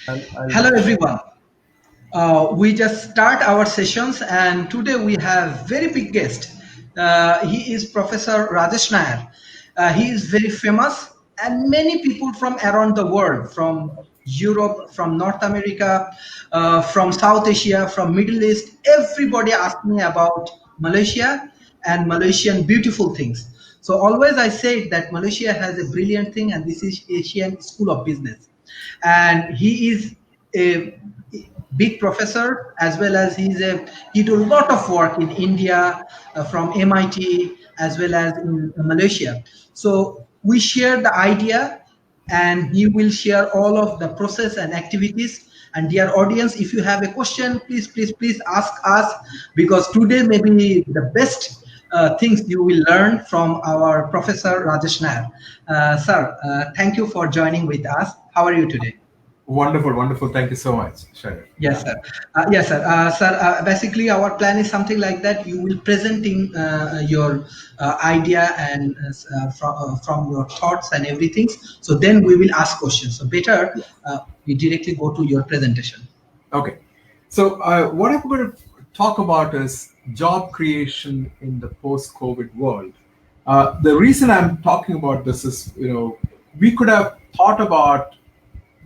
I'll Hello, everyone. We just start our sessions, and today we have very big guest. He is Professor Rajesh Nair. He is very famous, and many people from around the world, from Europe, from North America, from South Asia, from Middle East, everybody asked me about Malaysia and Malaysian beautiful things. So always I say that Malaysia has a brilliant thing, and this is Asian School of Business, and he is a big professor, as well as he do a lot of work in India, from MIT, as well as in Malaysia. So we share the idea, and he will share all of the process and activities. And dear audience, if you have a question, please ask us, because today may be the best things you will learn from our Professor Rajesh Nair. Sir, thank you for joining with us. How are you today? Wonderful, wonderful. Thank you so much, Sharon. Yes, sir. Yes, sir. Basically, our plan is something like that. You will presenting your idea and from your thoughts and everything. So then we will ask questions. So better we directly go to your presentation. Okay. So what I'm going to talk about is job creation in the post-COVID world. The reason I'm talking about this is, we could have thought about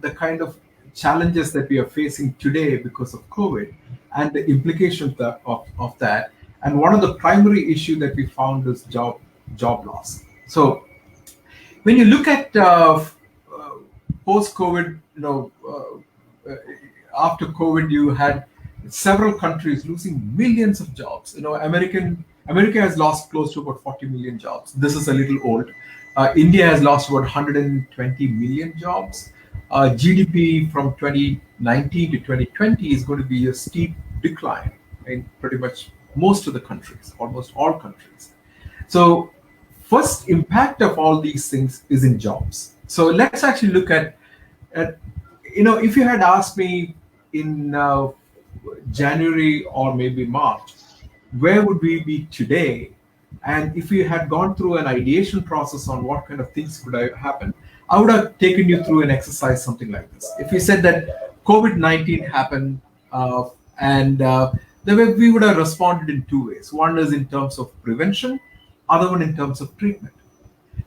the kind of challenges that we are facing today because of COVID and the implications of that. And one of the primary issues that we found is job loss. So when you look at post-COVID, after COVID, you had several countries losing millions of jobs. America has lost close to about 40 million jobs. This is a little old. India has lost about 120 million jobs. GDP from 2019 to 2020 is going to be a steep decline in pretty much most of the countries, almost all countries. So first impact of all these things is in jobs. So let's actually look at if you had asked me in January or maybe March, where would we be today? And if we had gone through an ideation process on what kind of things could happen, I would have taken you through an exercise something like this. If we said that COVID-19 happened we would have responded in two ways. One is in terms of prevention, other one in terms of treatment.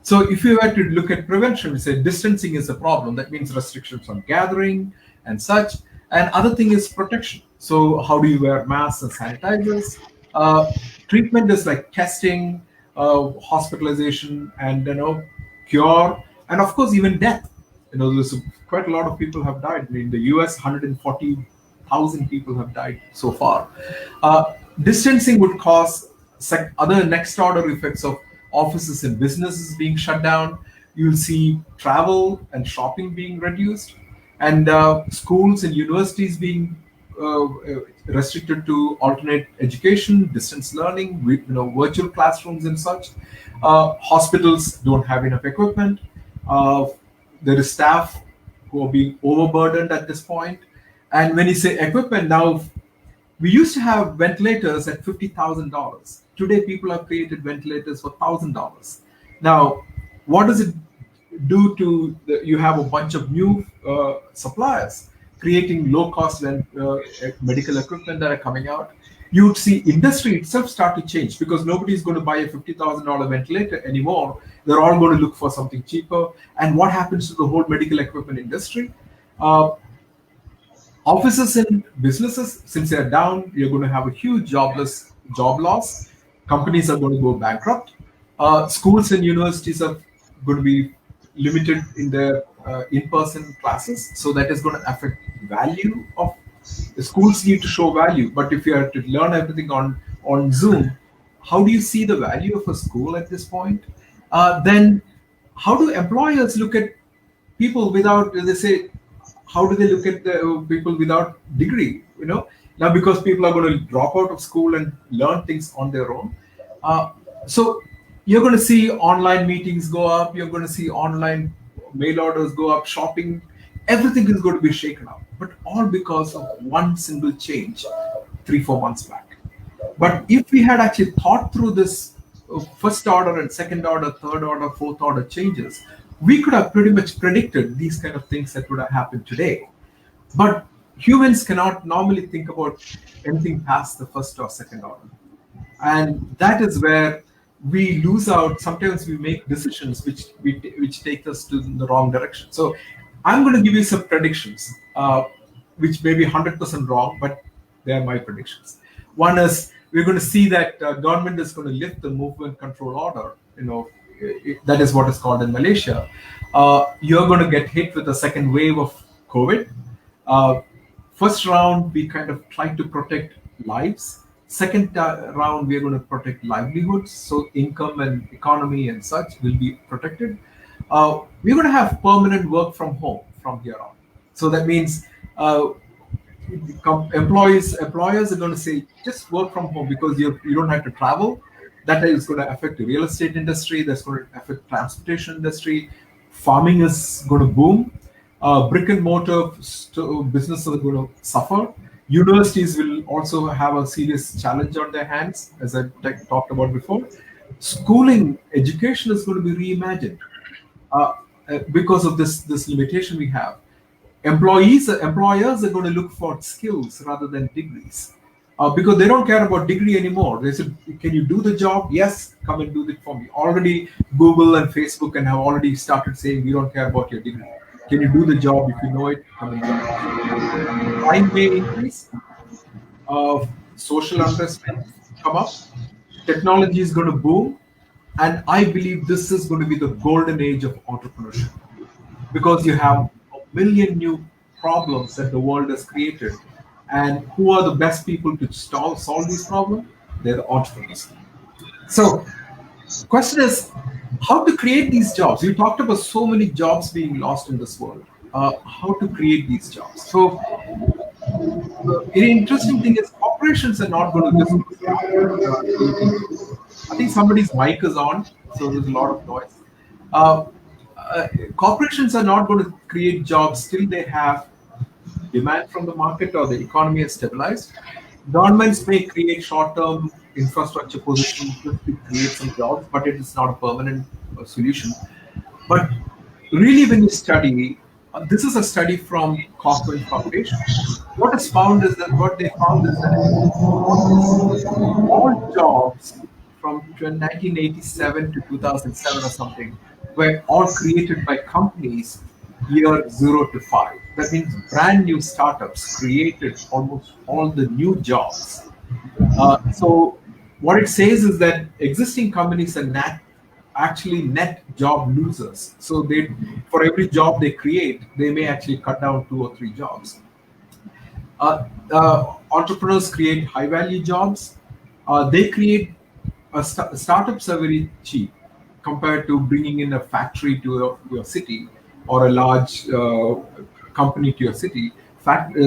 So if you were to look at prevention, we say distancing is a problem. That means restrictions on gathering and such. And other thing is protection. So how do you wear masks and sanitizers? Treatment is like testing, hospitalization, and cure, and of course even death. There's quite a lot of people have died. In the US, 140,000 people have died so far. Distancing would cause other next order effects of offices and businesses being shut down. You'll see travel and shopping being reduced, and schools and universities being restricted to alternate education, distance learning, virtual classrooms and such. Hospitals don't have enough equipment. There is staff who are being overburdened at this point. And when you say equipment, now we used to have ventilators at $50,000. Today, people have created ventilators for $1,000. Now, what does it do to you have a bunch of new suppliers creating low-cost medical equipment that are coming out. You would see industry itself start to change because nobody's going to buy a $50,000 ventilator anymore. They're all going to look for something cheaper. And what happens to the whole medical equipment industry? Offices and businesses, since they're down, you're going to have a huge job loss. Companies are going to go bankrupt. Schools and universities are going to be limited in their in-person classes, so that is going to affect value of the schools. Need to show value, but if you have to learn everything on Zoom, how do you see the value of a school at this point? Then how do employers look at people without, they say, how do they look at the people without degree? Now because people are going to drop out of school and learn things on their own. So you're going to see online meetings go up. You're going to see online mail orders go up, shopping. Everything is going to be shaken up, but all because of one single change 3-4 months back. But if we had actually thought through this first order and second order, third order, fourth order changes, we could have pretty much predicted these kind of things that would have happened today. But humans cannot normally think about anything past the first or second order. And that is where we lose out. Sometimes we make decisions which take us to the wrong direction. So I'm going to give you some predictions, which may be 100% wrong, but they are my predictions. One is we're going to see that government is going to lift the movement control order. That is what is called in Malaysia. You're going to get hit with a second wave of COVID. uh, First round, we kind of tried to protect lives. Second round, we are going to protect livelihoods, so income and economy and such will be protected. We're going to have permanent work from home from here on. So that means employers are going to say just work from home because you don't have to travel. That is going to affect the real estate industry. That's going to affect transportation industry. Farming is going to boom. Brick and mortar businesses are going to suffer. Universities will also have a serious challenge on their hands, as I talked about before. Schooling education is going to be reimagined uh, because of this limitation we have. Employers are going to look for skills rather than degrees, because they don't care about degree anymore. They said, can you do the job? Yes, come and do it for me. Already Google and Facebook and have already started saying, we don't care about your degree. Can you do the job? If you know it, come and do it. Crime may increase. Social unrest may come up. Technology is going to boom. And I believe this is going to be the golden age of entrepreneurship, because you have a million new problems that the world has created. And who are the best people to solve these problems? They're the entrepreneurs. So, question is how to create these jobs. You talked about so many jobs being lost in this world. How to create these jobs. So, the interesting thing is corporations are not going to just start creating. I think somebody's mic is on, so there's a lot of noise. Uh, Corporations are not going to create jobs till they have demand from the market or the economy has stabilized. Governments may create short-term infrastructure positions just to create some jobs, but it is not a permanent solution. But really, when you study, this is a study from Cochrane Foundation. What they found is that almost all jobs from 1987 to 2007 or something were all created by companies year 0 to 5. That means brand new startups created almost all the new jobs. So what it says is that existing companies are actually net job losers. So for every job they create, they may actually cut down 2 or 3 jobs. Entrepreneurs create high value jobs. They create Startups are very cheap compared to bringing in a factory to your city or a large company to your city.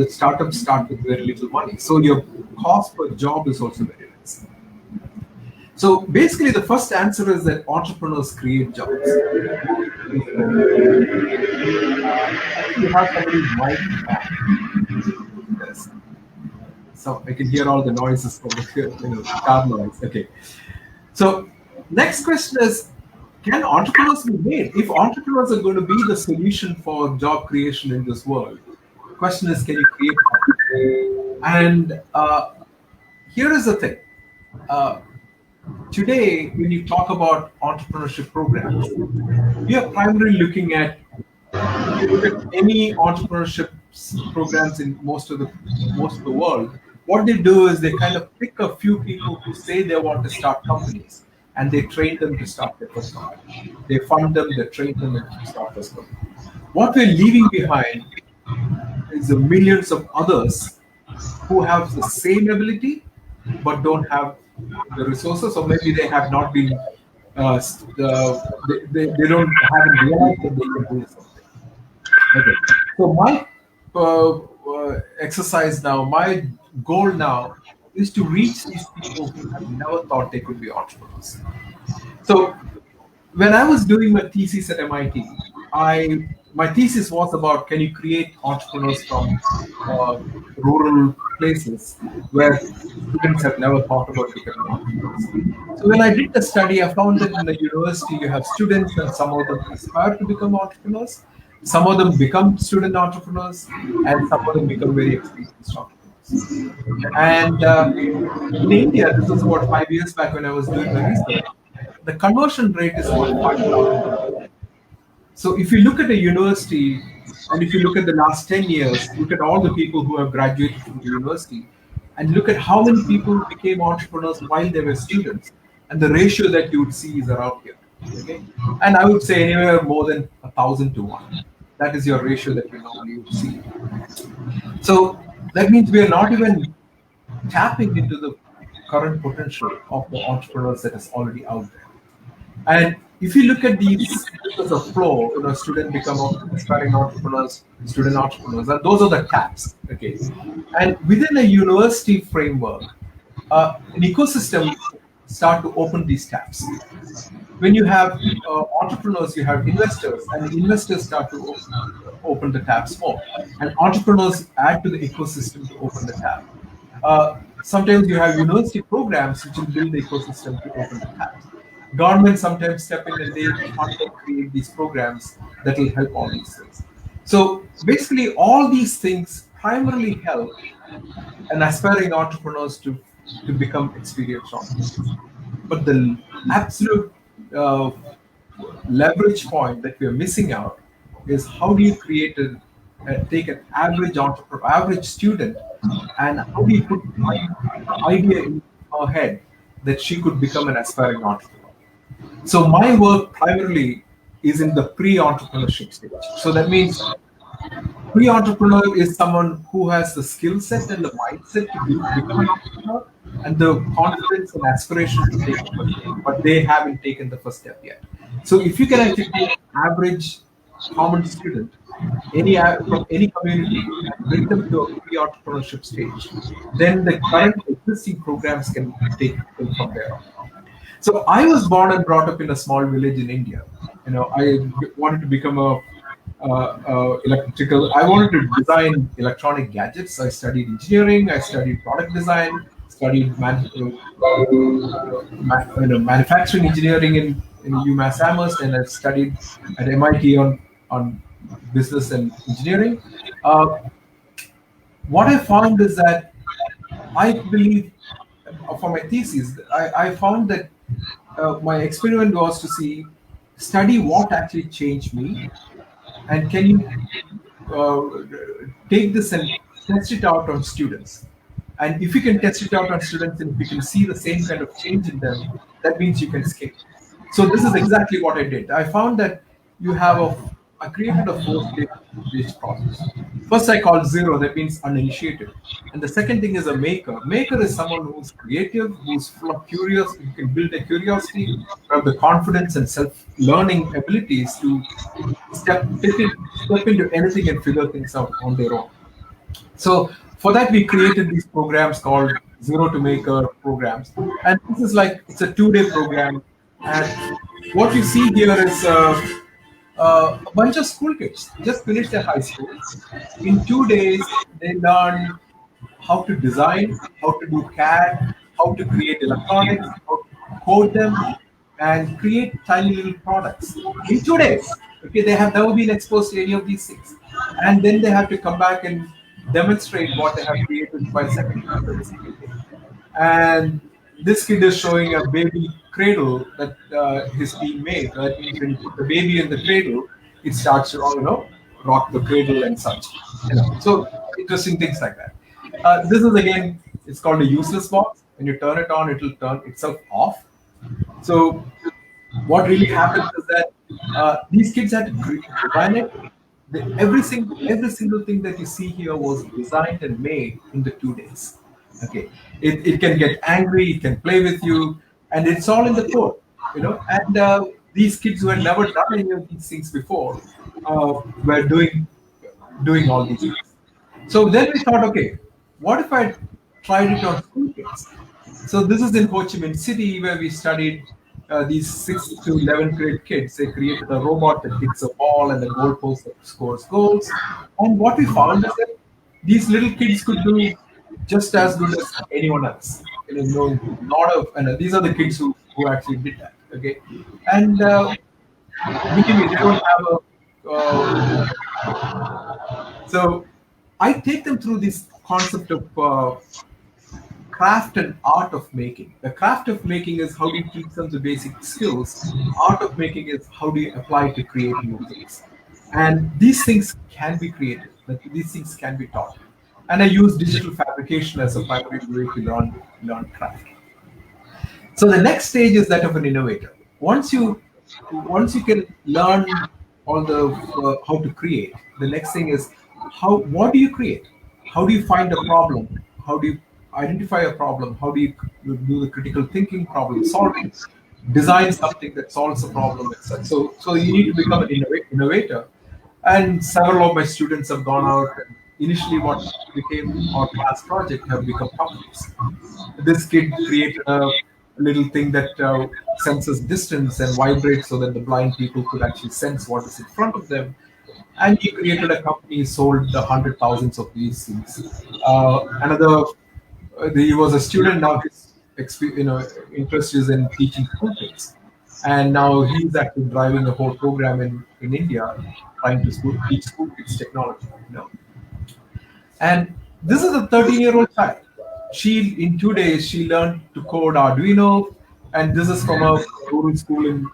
Startups start with very little money, so your cost per job is also very less. So basically, the first answer is that entrepreneurs create jobs. You have somebody's mic on. Yes. So I can hear all the noises from the car noise. Okay. So next question is, can entrepreneurs be made? If entrepreneurs are going to be the solution for job creation in this world, question is, can you create one? And here is the thing. Today, when you talk about entrepreneurship programs, we are primarily looking at, if you look at any entrepreneurship programs in most of the world, what they do is they kind of pick a few people who say they want to start companies, and they train them to start their first company. They fund them, they train them to start first company. What we're leaving behind is the millions of others who have the same ability but don't have the resources, or maybe they have not been, they don't haven't realized that they can do something. Okay. So my exercise now, my goal now is to reach these people who have never thought they could be entrepreneurs. So when I was doing my thesis at MIT, my thesis was about, can you create entrepreneurs from rural places where students have never thought about becoming entrepreneurs. So when I did the study, I found that in the university you have students and some of them aspire to become entrepreneurs. Some of them become student entrepreneurs, and some of them become very experienced entrepreneurs. And in India, this was about 5 years back when I was doing the research. The conversion rate is about 5,000 to 1. So if you look at a university, and if you look at the last 10 years, look at all the people who have graduated from the university, and look at how many people became entrepreneurs while they were students, and the ratio that you would see is around here. Okay, and I would say anywhere more than 1,000 to 1. That is your ratio that you normally would see. So that means we are not even tapping into the current potential of the entrepreneurs that is already out there. And if you look at these as a flow, student become aspiring entrepreneurs, student entrepreneurs, and those are the taps. Okay, and within a university framework, an ecosystem start to open these taps. When you have entrepreneurs, you have investors, and the investors start to open the taps more, and entrepreneurs add to the ecosystem to open the tap. Sometimes you have university programs which will build the ecosystem to open the taps. Government sometimes step in and they fund and create these programs that will help all these things. So basically, all these things primarily help an aspiring entrepreneurs to become experienced entrepreneurs. But the absolute uh, leverage point that we are missing out is how do you create take an average entrepreneur, average student, and how do you put an idea in her head that she could become an aspiring entrepreneur. So my work primarily is in the pre-entrepreneurship stage. So that means pre-entrepreneur is someone who has the skill set and the mindset to become an entrepreneur and the confidence and aspiration to take the first step, but they haven't taken the first step yet. So if you can actually take average common student from any community and bring them to a pre-entrepreneurship stage, then the current existing programs can take them from there on. So I was born and brought up in a small village in India. I wanted to become a electrical. I wanted to design electronic gadgets. I studied engineering. I studied product design. Studied manufacturing engineering in UMass Amherst, and I studied at MIT on business and engineering. What I found is that I believe for my thesis, I found that my experiment was to study what actually changed me, and can you take this and test it out on students. And if you can test it out on students and if you can see the same kind of change in them, that means you can scale. So this is exactly what I did. I found that I created a four-stage process. First, I called zero, that means uninitiated. And the second thing is a maker. Maker is someone who's creative, who's full of curiosity, who can build a curiosity, who have the confidence and self-learning abilities to step into anything and figure things out on their own. So for that, we created these programs called Zero to Maker programs. And this is it's a 2-day program. And what you see here is a bunch of school kids just finished their high school. In 2 days, they learned how to design, how to do CAD, how to create electronics, how to code them, and create tiny little products in 2 days. Okay, they have never been exposed to any of these things, and then they have to come back and demonstrate what they have created by second day. And this kid is showing a baby cradle that his team made. That means when you put the baby in the cradle, it starts to rock the cradle and such. So interesting things like that. This is again, it's called a useless box. When you turn it on, it will turn itself off. So what really happens is that these kids had to design it. Every single thing that you see here was designed and made in the 2 days. Okay, it can get angry, it can play with you, and it's all in the code, And these kids who had never done any of these things before were doing all these things. So then we thought, okay, what if I tried it on school kids? So this is in Ho Chi Minh City where we studied these 6th to 11th grade kids. They created a robot that hits a ball and the goalpost that scores goals. And what we found is that these little kids could do just as good as anyone else. These are the kids who actually did that. Okay, and believe me, they don't have So I take them through this concept of craft and art of making. The craft of making is how do you teach them the basic skills. Art of making is how do you apply it to create new things. And these things can be created. Like these things can be taught. And I use digital fabrication as a primary way to learn craft. So the next stage is that of an innovator. Once you can learn all the how to create, the next thing is how what do you create? How do you find a problem? How do you identify a problem? How do you do the critical thinking, problem solving, design something that solves a problem, etc. So you need to become an innovator. And several of my students have gone out. And initially, what became our class project have become companies. This kid created a little thing that senses distance and vibrates so that the blind people could actually sense what is in front of them. And he created a company, sold the hundred thousands of these things. Another, he was a student. Now his interest is in teaching school kids, and now he's actually driving a whole program in India, trying to teach school kids technology. And this is a 13-year-old child. In 2 days, she learned to code Arduino, and this is from a rural school in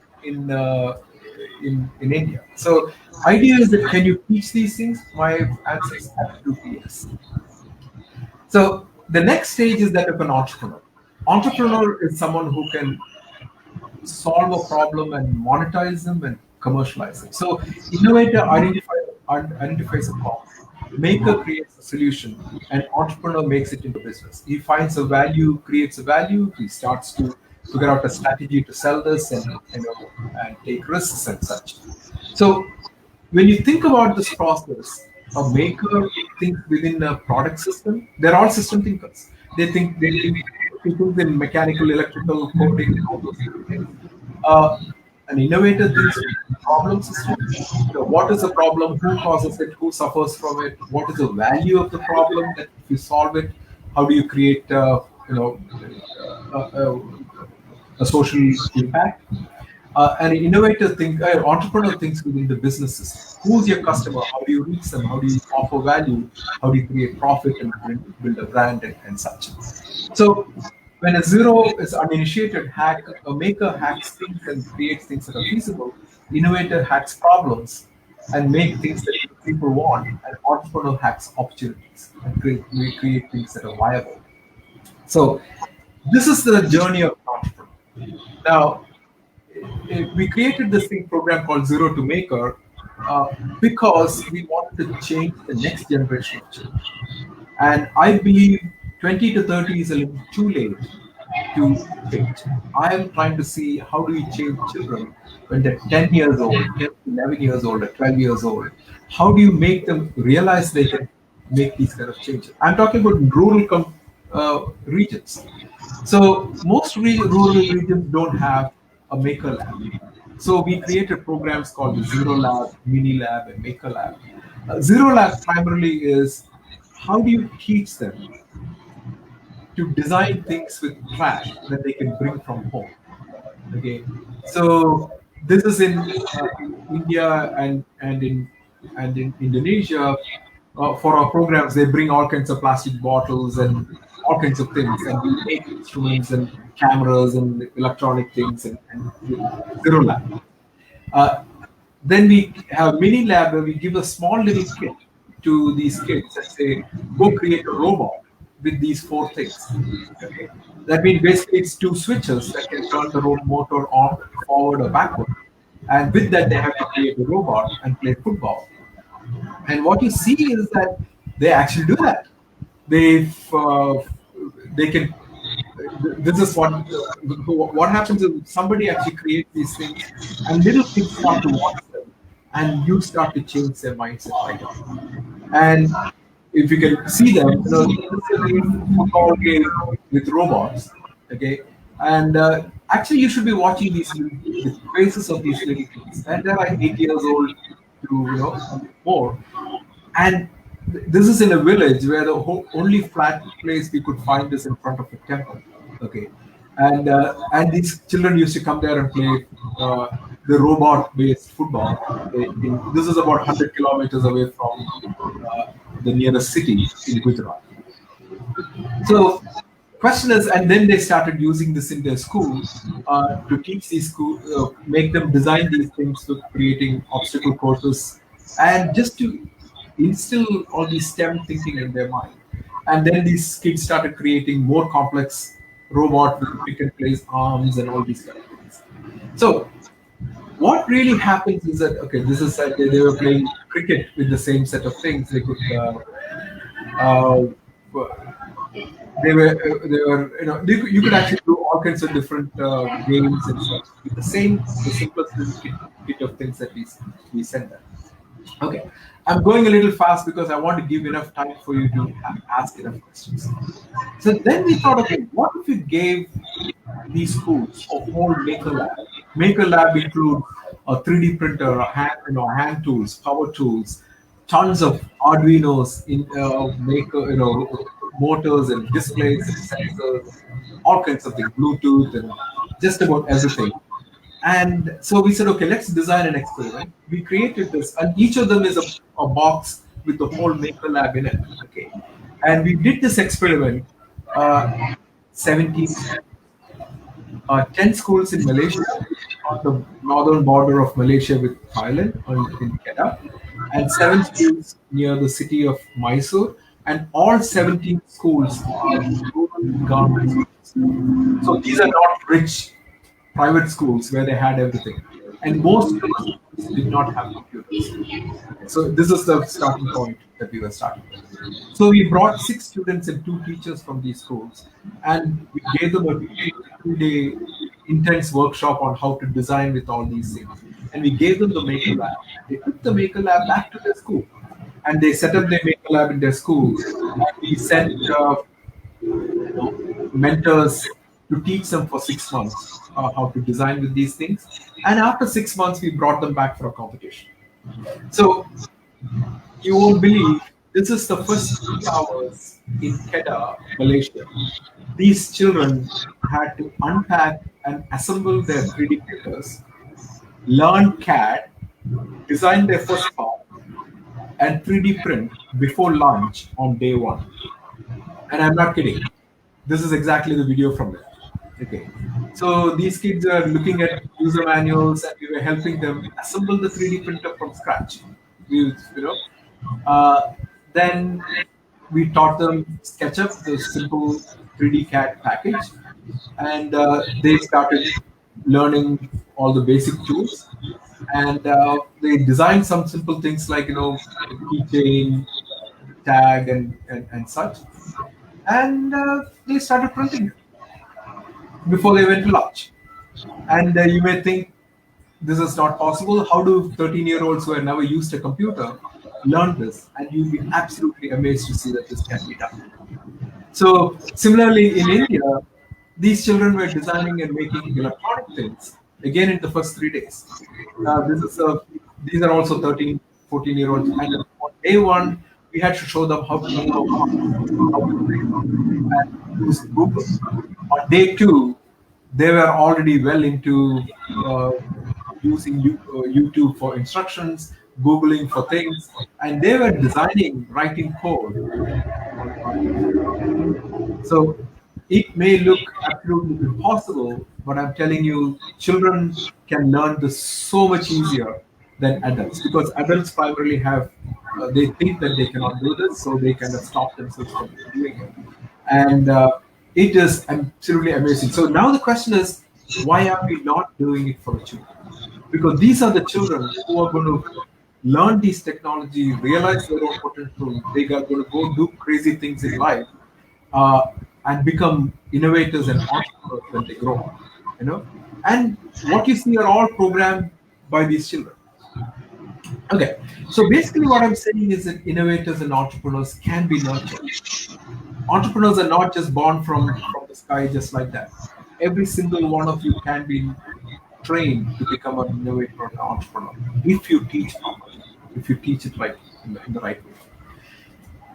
India. So, idea is that can you teach these things? My answer is absolutely yes. So, the next stage is that of an entrepreneur. Entrepreneur is someone who can solve a problem and monetize them and commercialize them. So, innovator identifies a problem. Maker creates a solution, and entrepreneur makes it into business. He finds a value, creates a value. He starts to figure out a strategy to sell this and take risks and such. So when you think about this process, a maker thinks within a product system. They're all system thinkers. They think in mechanical, electrical, coding, all those things. Uh, an innovator thinks problem system. What is the problem? Who causes it? Who suffers from it? What is the value of the problem? That if you solve it, how do you create a, a, a social impact? Entrepreneur thinks within the business system. Who's your customer? How do you reach them? How do you offer value? How do you create profit and build a brand and such? So when a zero is uninitiated hack, a maker hacks things and creates things that are feasible. Innovator hacks problems and make things that people want. And entrepreneur hacks opportunities and create things that are viable. So this is the journey of an entrepreneur. Now, we created this program called Zero to Maker because we wanted to change the next generation of children. And I believe 20 to 30 is a little too late to change. I am trying to see how do we change children when they're 10 years old, 10, 11 years old, or 12 years old. How do you make them realize they can make these kind of changes? I'm talking about rural regions. So most rural regions don't have a maker lab. So we created programs called the Zero Lab, Mini Lab, and Maker Lab. Zero Lab primarily is how do you teach them to design things with trash that they can bring from home. Okay, so this is in India and in Indonesia. For our programs, they bring all kinds of plastic bottles and all kinds of things, and we make instruments and cameras and electronic things and Zero Lab. Then we have Mini Lab where we give a small little kit to these kids and say, go create a robot with these four things. Okay. That means basically it's two switches that can turn the motor on, forward or backward. And with that, they have to create a robot and play football. And what you see is that they actually do that. They can. This is what happens is somebody actually creates these things, and little kids start to watch them, and you start to change their mindset right away. And if you can see them, this is a football game with robots, okay? And actually, you should be watching the faces of these little kids, and they're like 8 years old to more. And this is in a village where the only flat place we could find is in front of a temple, okay? And these children used to come there and play the robot-based football. This is about 100 kilometers away from the nearest city in Gujarat. So question is, and then they started using this in their school to teach these school, make them design these things with creating obstacle courses, and just to instill all these STEM thinking in their mind. And then these kids started creating more complex robot with pick and place arms and all these kind of things. So what really happens is that okay, this is like they were playing cricket with the same set of things. They could uh, they were you could actually do all kinds of different games and stuff with the simplest little kit of things that we send them. Okay, I'm going a little fast because I want to give enough time for you to ask enough questions. So then we thought, okay, what if we gave these schools a whole maker lab? Maker lab include a 3D printer, hand tools, power tools, tons of Arduinos in maker, motors and displays and sensors, all kinds of things, Bluetooth and just about everything. And so we said, okay, let's design an experiment. We created this, and each of them is a box with the whole maker lab in it. Okay, and we did this experiment. 17 10 schools in Malaysia, on the northern border of Malaysia with Thailand, in Kedah, and 7 schools near the city of Mysore, and all 17 schools are rural government schools. So these are not rich private schools where they had everything. And most of the schools did not have computers. So this is the starting point that we were starting with. So we brought 6 students and 2 teachers from these schools, and we gave them a 2-day intense workshop on how to design with all these things. And we gave them the Maker Lab. They took the Maker Lab back to their school, and they set up their Maker Lab in their school. And we sent mentors to teach them for 6 months how to design with these things. And after 6 months, we brought them back for a competition. So you won't believe, this is the first 3 hours in Kedah, Malaysia. These children had to unpack and assemble their 3D printers, learn CAD, design their first part, and 3D print before lunch on day 1. And I'm not kidding. This is exactly the video from there. Okay. So these kids are looking at user manuals, and we were helping them assemble the 3D printer from scratch. Then we taught them SketchUp, the simple 3D CAD package, and they started learning all the basic tools. And they designed some simple things like keychain, tag, and such. And they started printing it before they went to lunch. And you may think this is not possible. How do 13-year-olds who have never used a computer learn this? And you'll be absolutely amazed to see that this can be done. So similarly, in India, these children were designing and making electronic things again in the first 3 days. These are also 13, 14-year-olds. And on day 1, we had to show them how to and use Google. On day 2, they were already well into using YouTube for instructions, Googling for things, and they were designing, writing code. So it may look absolutely impossible, but I'm telling you, children can learn this so much easier than adults, because adults primarily they think that they cannot do this, so they kind of stop themselves from doing it. And it is absolutely amazing. So now the question is, why are we not doing it for the children? Because these are the children who are going to learn these technology, realize their own potential. They are going to go do crazy things in life and become innovators and entrepreneurs when they grow up. And what you see are all programmed by these children. Okay, so basically what I'm saying is that innovators and entrepreneurs can be nurtured. Entrepreneurs are not just born from the sky just like that. Every single one of you can be trained to become an innovator and entrepreneur if you teach properly, if you teach it right in the right way.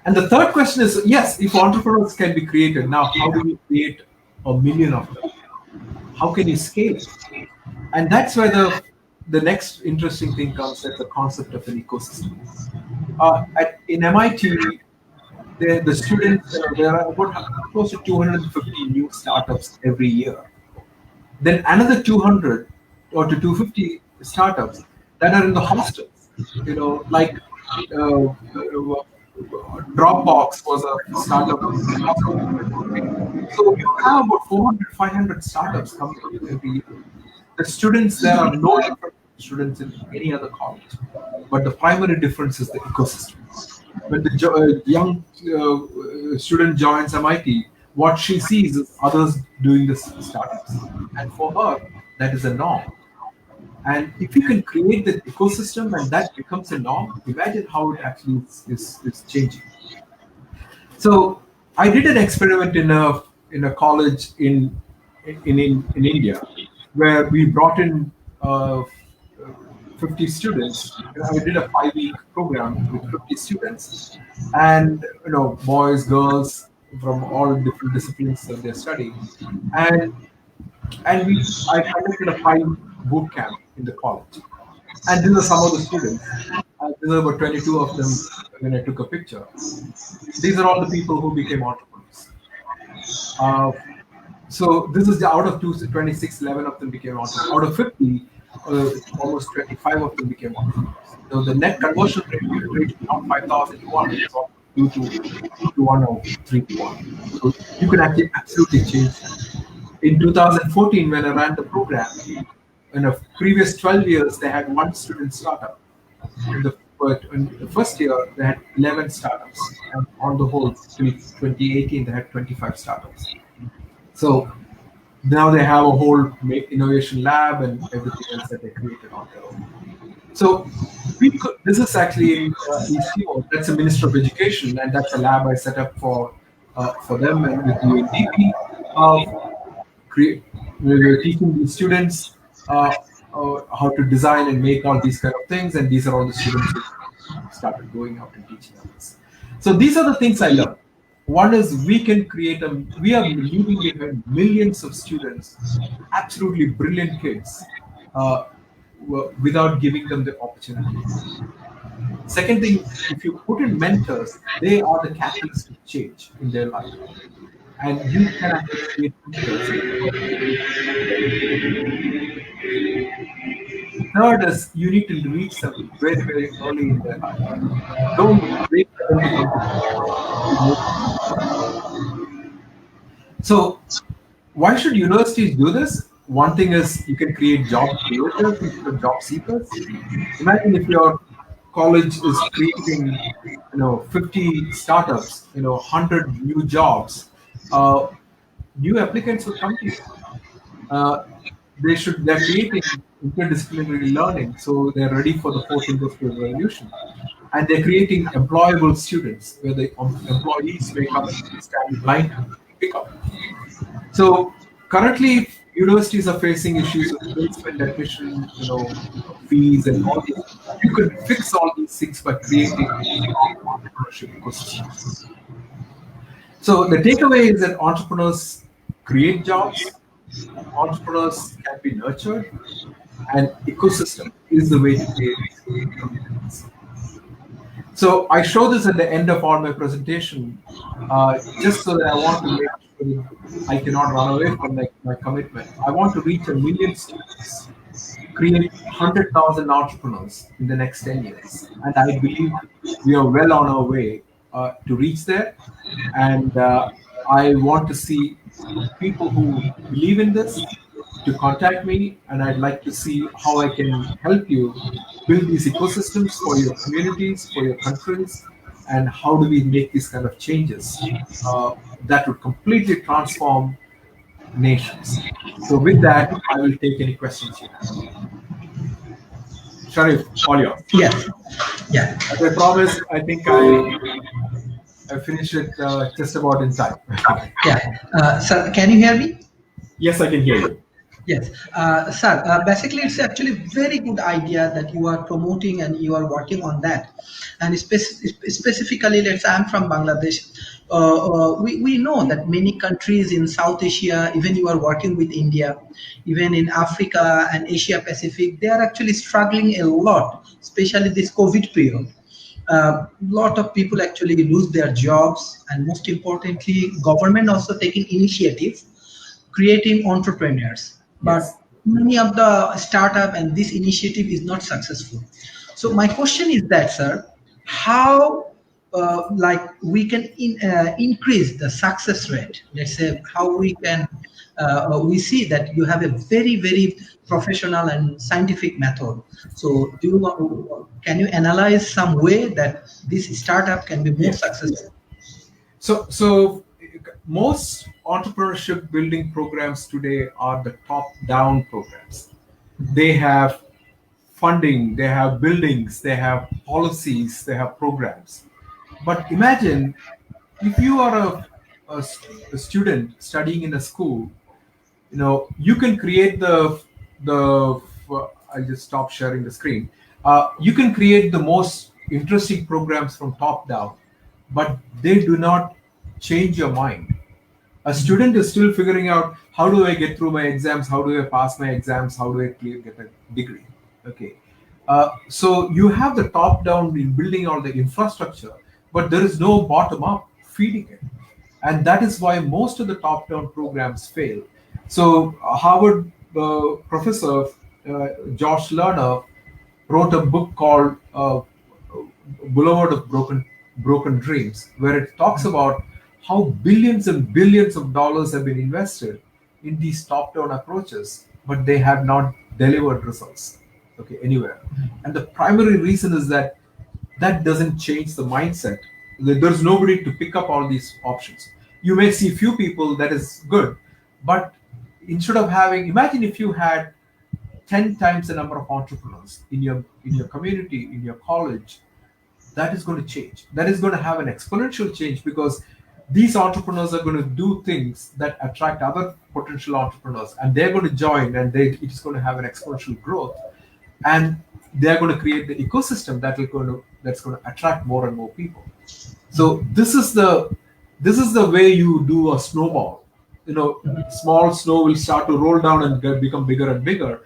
And the third question is, yes, if entrepreneurs can be created, now how do you create 1 million of them? How can you scale it? And that's where the the next interesting thing comes at the concept of an ecosystem. In MIT, the students, there are about close to 250 new startups every year. Then another 200 or to 250 startups that are in the hostels. Like Dropbox was a startup in the hostel. So you have about 400, 500 startups coming in every year. The students there are no different from students in any other college, but the primary difference is the ecosystem. When the young student joins MIT, what she sees is others doing this startups, and for her, that is a norm. And if you can create the ecosystem and that becomes a norm, imagine how it actually is changing. So I did an experiment in a college in India, where we brought in 50 students. I did a 5-week program with 50 students, and boys, girls from all different disciplines that they're studying, and I conducted a 5 boot camp in the college, and these are some of the students. These are about 22 of them when I took a picture. These are all the people who became entrepreneurs. Uh, so this is out of 26, 11 of them became entrepreneurs. Out of 50, almost 25 of them became entrepreneurs. So the net conversion rate from 5,000 to 1 is almost 2 to 1 or 3 to 1. So you can actually absolutely change that. In 2014, when I ran the program, in the previous 12 years, they had one student startup. In the first year, they had 11 startups. And on the whole, till 2018, they had 25 startups. So now they have a whole innovation lab and everything else that they created on their own. So this is actually in ECO. That's a Minister of Education, and that's a lab I set up for them and with UNDP. We were teaching the students how to design and make all these kind of things, and these are all the students who started going out and teaching others. So these are the things I learned. One is we are leaving behind millions of students, absolutely brilliant kids, without giving them the opportunity. Second thing, if you put in mentors, they are the catalyst of change in their life. And you can actually create mentors. Third is you need to reach them very, very early in their life. Don't wait for them to come to you. So why should universities do this? One thing is you can create job creators instead of job seekers. Imagine if your college is creating 50 startups, 100 new jobs, new applicants will come to you. They're creating interdisciplinary learning, so they're ready for the fourth industrial revolution. And they're creating employable students where the employees may come and stand in line to pick up. So currently, universities are facing issues with placement, admission, fees, and all these. You could fix all these things by creating entrepreneurship ecosystems. So the takeaway is that entrepreneurs create jobs, entrepreneurs can be nurtured, and ecosystem is the way to create communities. So I show this at the end of all my presentation, just so that I want to make sure that I cannot run away from my commitment. I want to reach 1 million students, create 100,000 entrepreneurs in the next 10 years. And I believe we are well on our way to reach there. And I want to see people who believe in this to contact me, and I'd like to see how I can help you build these ecosystems for your communities, for your countries, and how do we make these kind of changes that would completely transform nations. So with that, I will take any questions you have. Sharif, all yours. Yes. Yeah. As I promised, I think I finished it just about in time. Yeah. Sir, can you hear me? Yes, I can hear you. Yes, sir. Basically, it's actually very good idea that you are promoting and you are working on that. And specifically, let's say I'm from Bangladesh. We know that many countries in South Asia, even you are working with India, even in Africa and Asia Pacific, they are actually struggling a lot, especially this COVID period. A lot of people actually lose their jobs, and most importantly, government also taking initiative creating entrepreneurs. Yes. But many of the startup and this initiative is not successful. So my question is that, sir, how like we can increase the success rate? Let's say how we can. We see that you have a very professional and scientific method. So can you analyze some way that this startup can be more Yes. successful? So most entrepreneurship building programs today are the top-down programs. They have funding, they have buildings, they have policies, they have programs. But imagine if you are a student studying in a school, you can create the I'll just stop sharing the screen. You can create the most interesting programs from top down, but they do not change your mind. A student is still figuring out, how do I get through my exams, how do I pass my exams, how do I get a degree. Okay. So you have the top down in building all the infrastructure, but there is no bottom up feeding it, and that is why most of the top down programs fail. So Harvard professor Josh Lerner wrote a book called Boulevard of Broken Dreams, where it talks about how billions and billions of dollars have been invested in these top-down approaches, but they have not delivered results, okay, anywhere. And the primary reason is that that doesn't change the mindset. There's nobody to pick up all these options. You may see few people, that is good, but instead of having, imagine if you had 10 times the number of entrepreneurs in your community, in your college. That is going to change. That is going to have an exponential change, because these entrepreneurs are going to do things that attract other potential entrepreneurs, and they're going to join, and it is going to have an exponential growth, and they're going to create the ecosystem that's going to attract more and more people. So this is the way you do a snowball. Small snow will start to roll down and become bigger and bigger,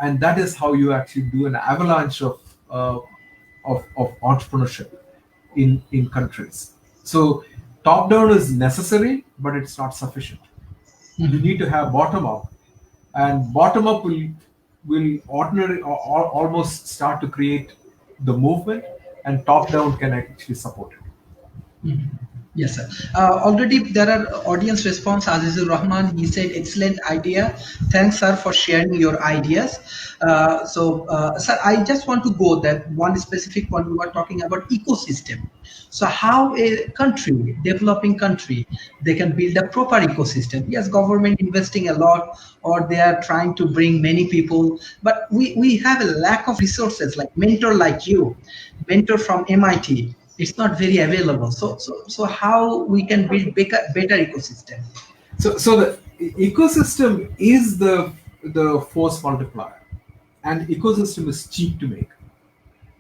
and that is how you actually do an avalanche of entrepreneurship in countries. So top down is necessary, but it's not sufficient. You need to have bottom up, and bottom up will ordinary or almost start to create the movement, and top down can actually support it. Yes, sir. Already there are audience response. Azizur Rahman, he said, excellent idea. Thanks, sir, for sharing your ideas. Sir, I just want to go that one specific one. We were talking about ecosystem. So how a country, developing country, they can build a proper ecosystem. Yes, government investing a lot, or they are trying to bring many people, but we have a lack of resources like mentor like you, mentor from MIT. It's not very available. So how we can build better ecosystem? So the ecosystem is the force multiplier, and ecosystem is cheap to make,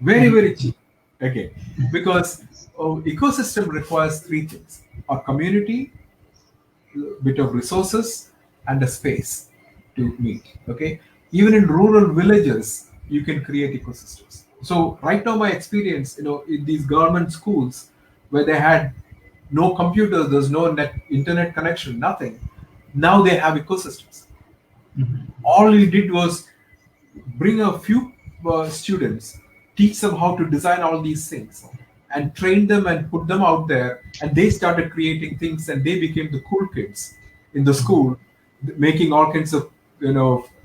very cheap. Okay, because ecosystem requires three things: a community, bit of resources, and a space to meet. Okay, even in rural villages, you can create ecosystems. So right now, my experience, in these government schools where they had no computers, there's no internet connection, nothing. Now they have ecosystems. All he did was bring a few students, teach them how to design all these things, and train them and put them out there. And they started creating things, and they became the cool kids in the school, making all kinds of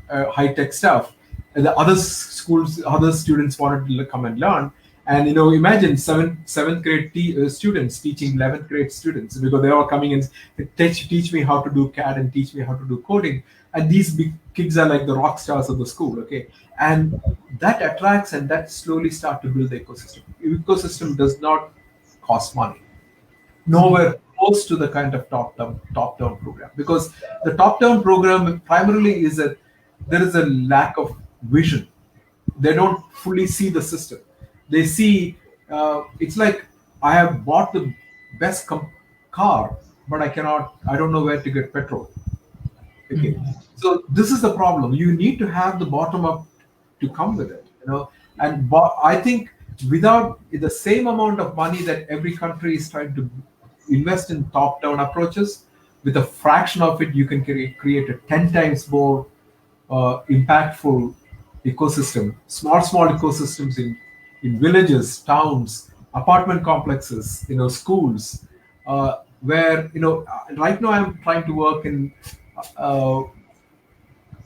high tech stuff. And the other schools, other students wanted to come and learn. And imagine seventh grade students teaching 11th grade students, because they are coming and teach me how to do CAD and teach me how to do coding. And these big kids are like the rock stars of the school. Okay, and that attracts, and that slowly start to build the ecosystem. Ecosystem does not cost money, nowhere close to the kind of top down program, because the top down program primarily is that there is a lack of vision. They don't fully see the system. They see, it's like, I have bought the best car, but I don't know where to get petrol. Okay, so this is the problem. You need to have the bottom up to come with it, And I think without the same amount of money that every country is trying to invest in top-down approaches, with a fraction of it, you can create a 10 times more impactful ecosystem, small ecosystems in villages, towns, apartment complexes, schools, where right now I'm trying to work in uh,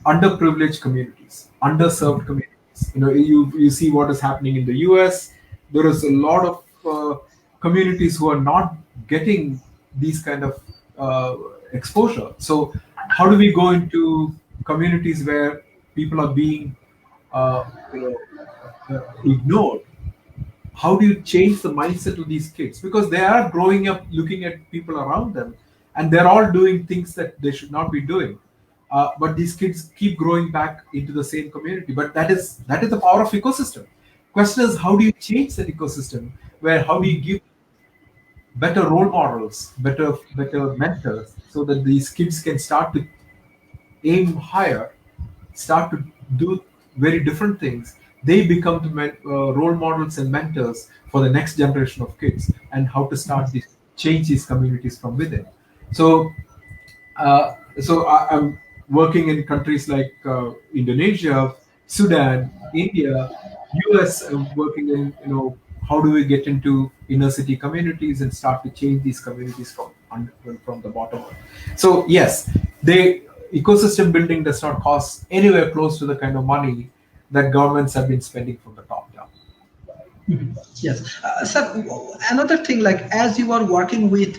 underprivileged communities, underserved communities. You see what is happening in the US. There is a lot of communities who are not getting these kind of exposure. So, how do we go into communities where people are being, uh, you ignored? How do you change the mindset of these kids, because they are growing up looking at people around them, and they're all doing things that they should not be doing, but these kids keep growing back into the same community. But that is the power of ecosystem. Question is, how do you change that ecosystem, where how do you give better role models, better mentors, so that these kids can start to aim higher, start to do very different things. They become the role models and mentors for the next generation of kids, and how to start this change these communities from within. So, I'm working in countries like Indonesia, Sudan, India, US. I'm working in how do we get into inner city communities and start to change these communities from the bottom up. So yes, they ecosystem building does not cost anywhere close to the kind of money that governments have been spending from the top down. Yes. Sir, another thing, like as you are working with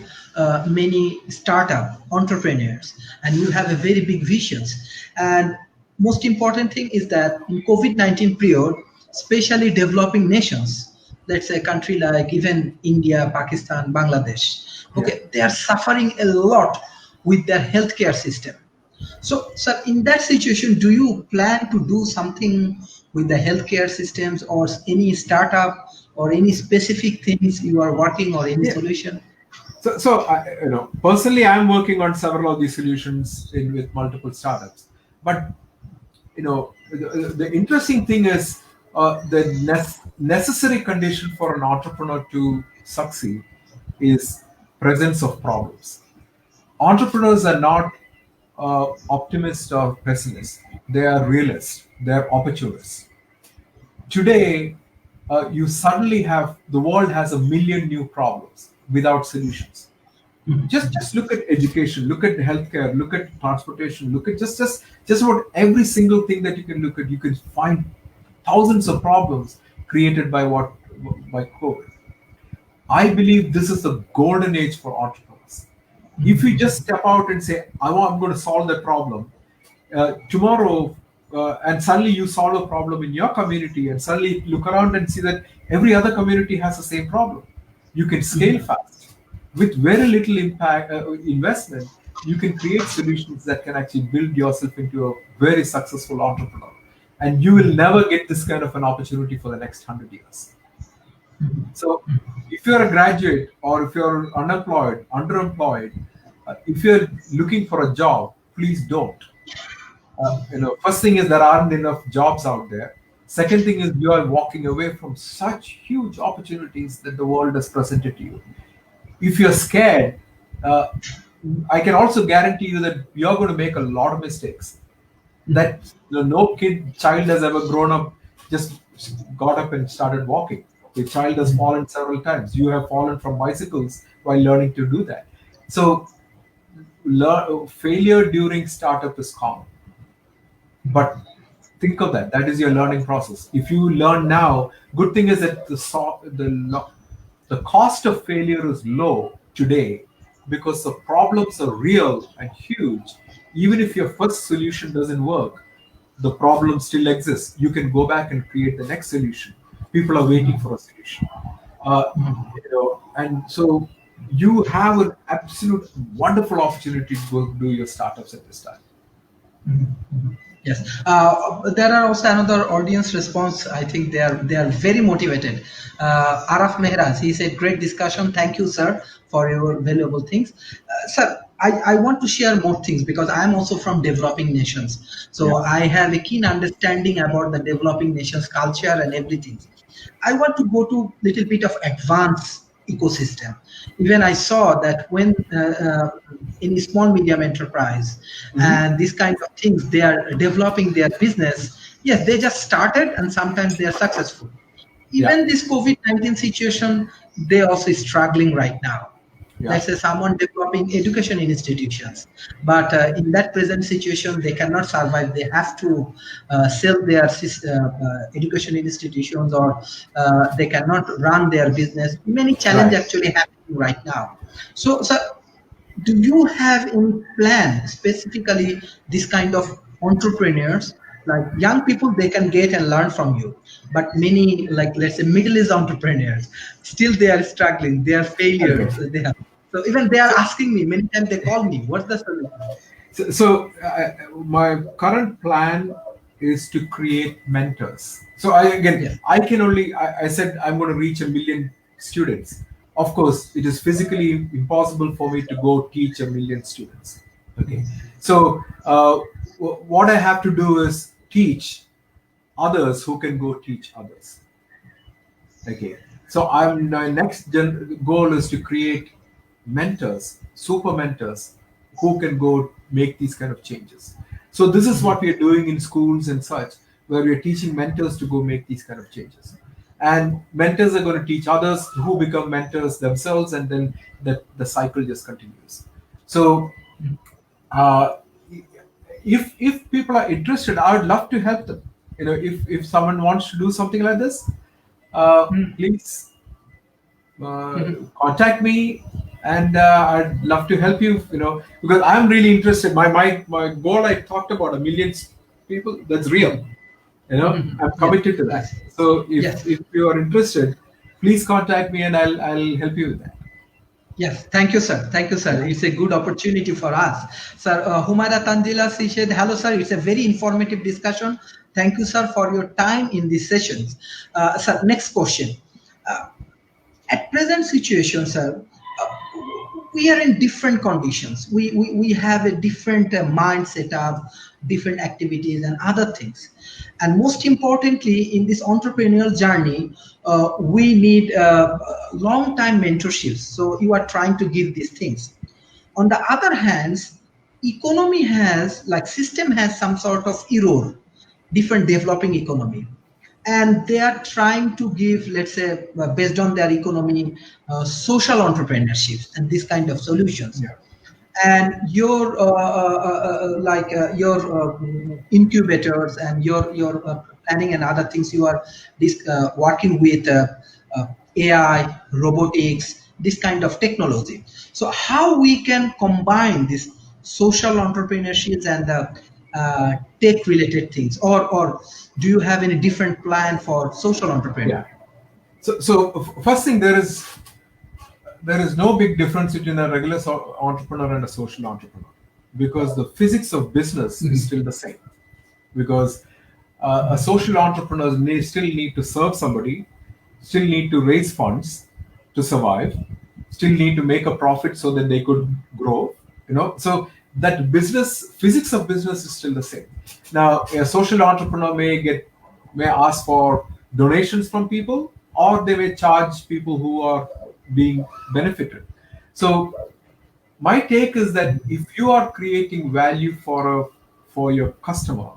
many startup entrepreneurs and you have a very big visions, and most important thing is that in COVID-19 period, especially developing nations, let's say a country like even India, Pakistan, Bangladesh, Yeah. okay, they are suffering a lot with their healthcare system. So, sir, in that situation, do you plan to do something with the healthcare systems or any startup or any specific things you are working or any Yeah. solution? So personally, I'm working on several of these solutions with multiple startups. But the interesting thing is, the necessary condition for an entrepreneur to succeed is presence of problems. Entrepreneurs are not optimists or pessimists. They are realists. They are opportunists. Today, you suddenly have the world has a million new problems without solutions. Just look at education, look at healthcare, look at transportation, look at just about every single thing that you can look at. You can find thousands of problems created by COVID. I believe this is the golden age for entrepreneurs. If you just step out and say, I'm going to solve that problem, tomorrow, and suddenly you solve a problem in your community, and suddenly look around and see that every other community has the same problem. You can scale fast. With very little impact investment, you can create solutions that can actually build yourself into a very successful entrepreneur. And you will never get this kind of an opportunity for the next 100 years. So, if you're a graduate or if you're unemployed, underemployed, if you're looking for a job, please don't. First thing is there aren't enough jobs out there. Second thing is you are walking away from such huge opportunities that the world has presented to you. If you're scared, uh, I can also guarantee you that you're going to make a lot of mistakes. That no child has ever grown up, just got up and started walking. The child has fallen several times. You have fallen from bicycles while learning to do that. So, failure during startup is common. But think of that. That is your learning process. If you learn now, good thing is that the cost of failure is low today because the problems are real and huge. Even if your first solution doesn't work, the problem still exists. You can go back and create the next solution. People are waiting for a solution. And so you have an absolute wonderful opportunity to go do your startups at this time. Yes. There are also another audience response. I think they are very motivated. Araf Mehraj, he said, "Great discussion. Thank you, sir, for your valuable things." Sir, I want to share more things because I am also from developing nations. So Yeah. I have a keen understanding about the developing nations culture and everything. I want to go to little bit of advanced ecosystem. Even I saw that when in small medium enterprise Mhm. and these kind of things, they are developing their business. Yes, they just started and sometimes they are successful. Yeah. Even this COVID-19 situation, they also struggling right now. Yeah. Let's say someone developing education institutions, but in that present situation they cannot survive. They have to sell their education institutions, or they cannot run their business. Many challenge Right. actually happening right now. So do you have any plan specifically this kind of entrepreneurs, like young people, they can get and learn from you, but many, like let's say middle aged entrepreneurs, still they are struggling, they are Okay. failures, they have, so even they are So, asking me many times, they call me, what's the solution? so my current plan is to create mentors. So I again, Yes. I can only. I said I'm going to reach 1 million students. Of course, it is physically impossible for me to go teach 1 million students. Okay. So what I have to do is teach others who can go teach others. Okay. So my next goal is to create mentors, super mentors, who can go make these kind of changes. So this is what we are doing in schools and such, where we are teaching mentors to go make these kind of changes. And mentors are going to teach others who become mentors themselves, and then the cycle just continues. So uh, if people are interested, I would love to help them. If someone wants to do something like this, please contact me, and I'd love to help you. Because I'm really interested. My goal, I talked about 1 million people. That's real. I'm Yes, committed to that. yes, So if yes. if you are interested, please contact me, and I'll help you with that. Yes, thank you, sir. Thank you, sir. Yeah. It's a good opportunity for us. Sir, Humaira Tanzila, she said, hello, sir. It's a very informative discussion. Thank you, sir, for your time in these sessions. Sir, next question. Uh, at present situation, sir, we are in different conditions. We have a different mind setup, different activities and other things. And most importantly, in this entrepreneurial journey, we need long time mentorships. So you are trying to give these things. On the other hands, economy has, like system has some sort of error, different developing economy, and they are trying to give, let's say, based on their economy, social entrepreneurships and this kind of solutions. Yeah. And your your incubators and your planning and other things, you are working with AI, robotics, this kind of technology. So how we can combine this social entrepreneurships and the tech related things, or do you have any different plan for social entrepreneur? Yeah. So first thing, there is no big difference between a regular entrepreneur and a social entrepreneur, because the physics of business is still the same. Because a social entrepreneur still need to serve somebody, still need to raise funds to survive, still need to make a profit so that they could grow. So that business physics of business is still the same. Now, a social entrepreneur may ask for donations from people, or they may charge people who are being benefited. So my take is that if you are creating value for your customer,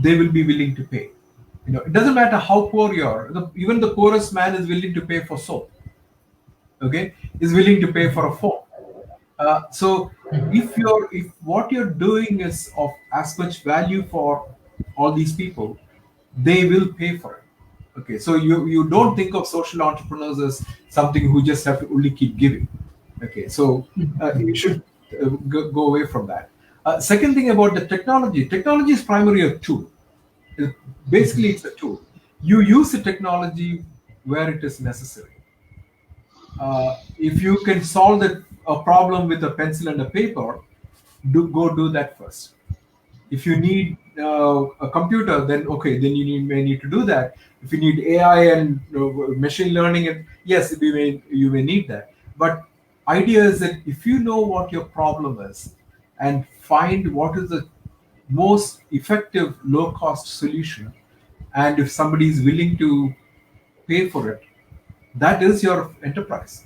they will be willing to pay. It doesn't matter how poor you are. Even the poorest man is willing to pay for soap. Okay, is willing to pay for a phone. So if what you're doing is of as much value for all these people, they will pay for it. Okay, so you don't think of social entrepreneurs as something who just have to only keep giving. Okay, so you should go away from that. Second thing about the technology is primarily a tool. Basically, it's a tool. You use the technology where it is necessary. If you can solve a problem with a pencil and a paper, do that first. If you need a computer, then okay, then may need to do that. If you need AI and machine learning, and yes, you may need that. But idea is that if you know what your problem is and find what is the most effective low cost solution, and if somebody is willing to pay for it, that is your enterprise.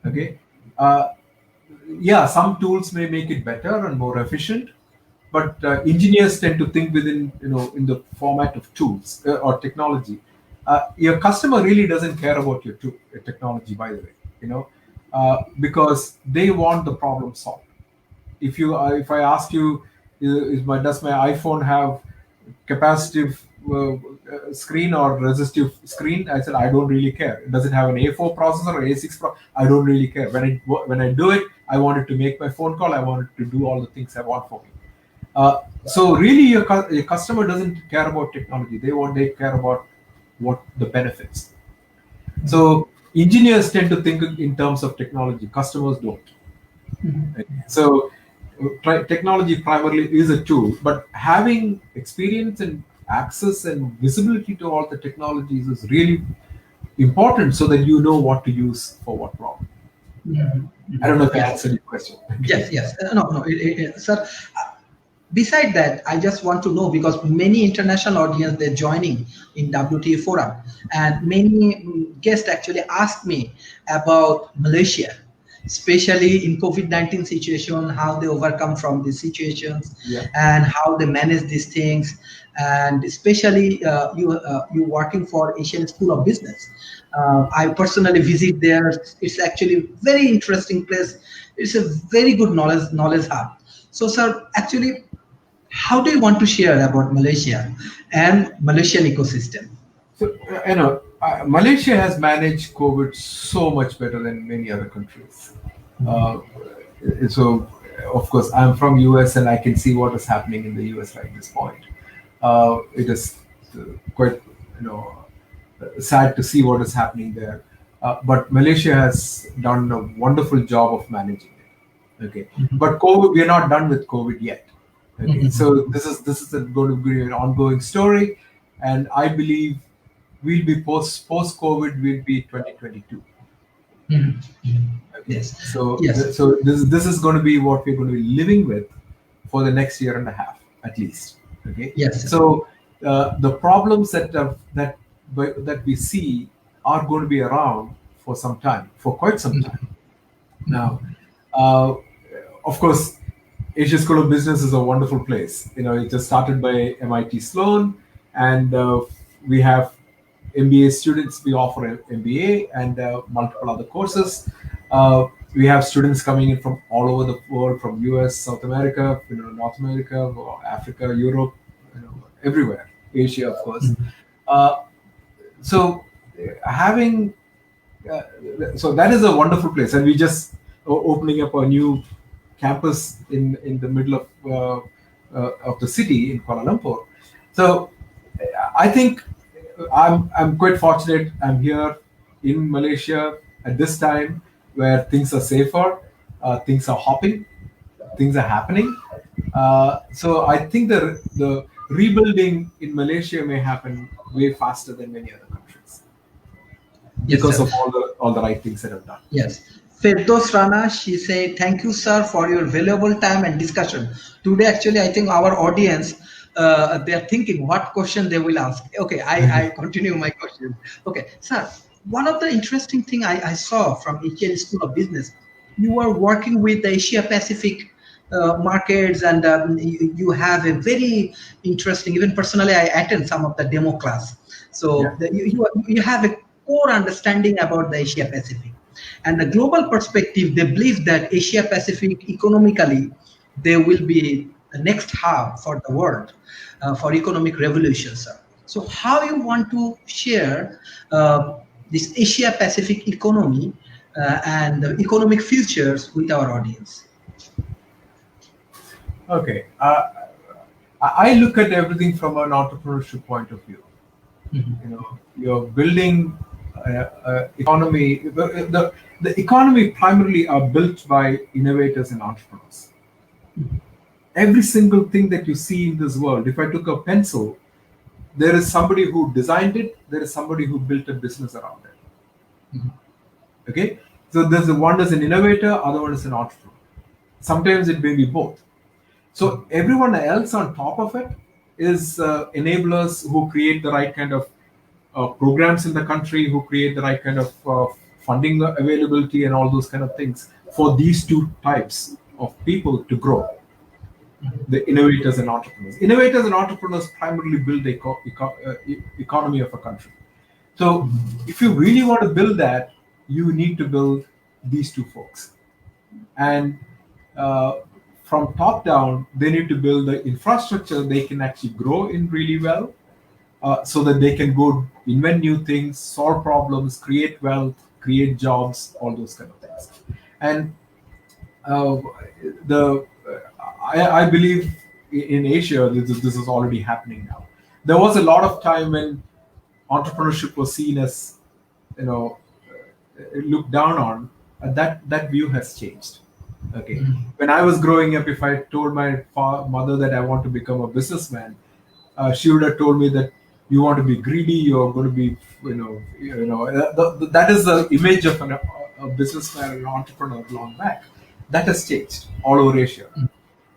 Okay. Yeah, some tools may make it better and more efficient, but engineers tend to think within, in the format of tools or technology. Your customer really doesn't care about your technology, by the way, because they want the problem solved. If I ask you, does my iPhone have capacitive screen or resistive screen? I said I don't really care. Does it have an A4 processor or A6 I don't really care. When I do it, I want it to make my phone call. I want it to do all the things I want for me. So really, your customer doesn't care about technology. They care about what the benefits. So engineers tend to think in terms of technology. Customers don't. So technology primarily is a tool, but having experience and access and visibility to all the technologies is really important so that you know what to use for what problem. I don't know if I answered your question. Yes, yes. No, sir. Beside that, I just want to know, because many international audience, they're joining in WTA forum, and many guests actually asked me about Malaysia, especially in COVID-19 situation, how they overcome from these situations, Yeah. and how they manage these things, and especially you working for Asian School of Business. I personally visit there. It's actually very interesting place. It's a very good knowledge hub. So, sir, actually, how do you want to share about Malaysia and Malaysian ecosystem? So, Malaysia has managed COVID so much better than many other countries. Uh, so, of course, I'm from US and I can see what is happening in the US right at this point. It is quite, sad to see what is happening there. But Malaysia has done a wonderful job of managing it. Okay, but COVID, we are not done with COVID yet. Okay, so this is going to be an ongoing story, and I believe we'll be post COVID will be 2022. Okay, Yes, so yes, this is going to be what we're going to be living with for the next year and a half at least. Okay, yes, sir. so the problems that we see are going to be around for some time, for quite some time. Now, uh, of course, Asia School of Business is a wonderful place. It just started by MIT Sloan, and we have MBA students. We offer an MBA and multiple other courses. We have students coming in from all over the world, from US, South America, North America, Africa, Europe, everywhere, Asia, of course. Uh, so having uh, so that is a wonderful place, and we just opening up a new campus in the middle of the city in Kuala Lumpur. So I think I'm quite fortunate. I'm here in Malaysia at this time where things are safer, things are hopping, things are happening. So I think the rebuilding in Malaysia may happen way faster than many other countries Yes, because sir. of all the right things that I've done. Yes. Firdos Rana, she said, thank you, sir, for your valuable time and discussion. Today, actually, I think our audience, they are thinking what question they will ask. Okay, I continue my question. Okay, sir, one of the interesting thing I saw from Asian School of Business, you are working with the Asia Pacific markets, and you have a very interesting, even personally, I attend some of the demo class. So Yeah. you have a core understanding about the Asia Pacific. And the global perspective, they believe that Asia Pacific economically, they will be the next hub for the world for economic revolution, sir. So how you want to share this Asia Pacific economy and the economic futures with our audience? Okay. I look at everything from an entrepreneurship point of view. You're building economy. The economy primarily are built by innovators and entrepreneurs. Every single thing that you see in this world, if I took a pencil, there is somebody who designed it, there is somebody who built a business around it. Okay, so there's one is an innovator, other one is an entrepreneur. Sometimes it may be both. So everyone else on top of it is enablers who create the right kind of programs in the country, who create the right kind of funding availability and all those kind of things for these two types of people to grow. The innovators and entrepreneurs. Innovators and entrepreneurs primarily build the economy of a country. So if you really want to build that, you need to build these two folks. And from top down, they need to build the infrastructure they can actually grow in really well, so that they can go invent new things, solve problems, create wealth, create jobs, all those kind of things. And uh, the I believe in Asia, this is already happening now. There was a lot of time when entrepreneurship was seen as, you know, looked down on. That view has changed. Okay, when I was growing up, if I told my mother that I want to become a businessman, she would have told me that you want to be greedy, you're going to be, that is the image of a businessman, an entrepreneur long back. That has changed all over Asia,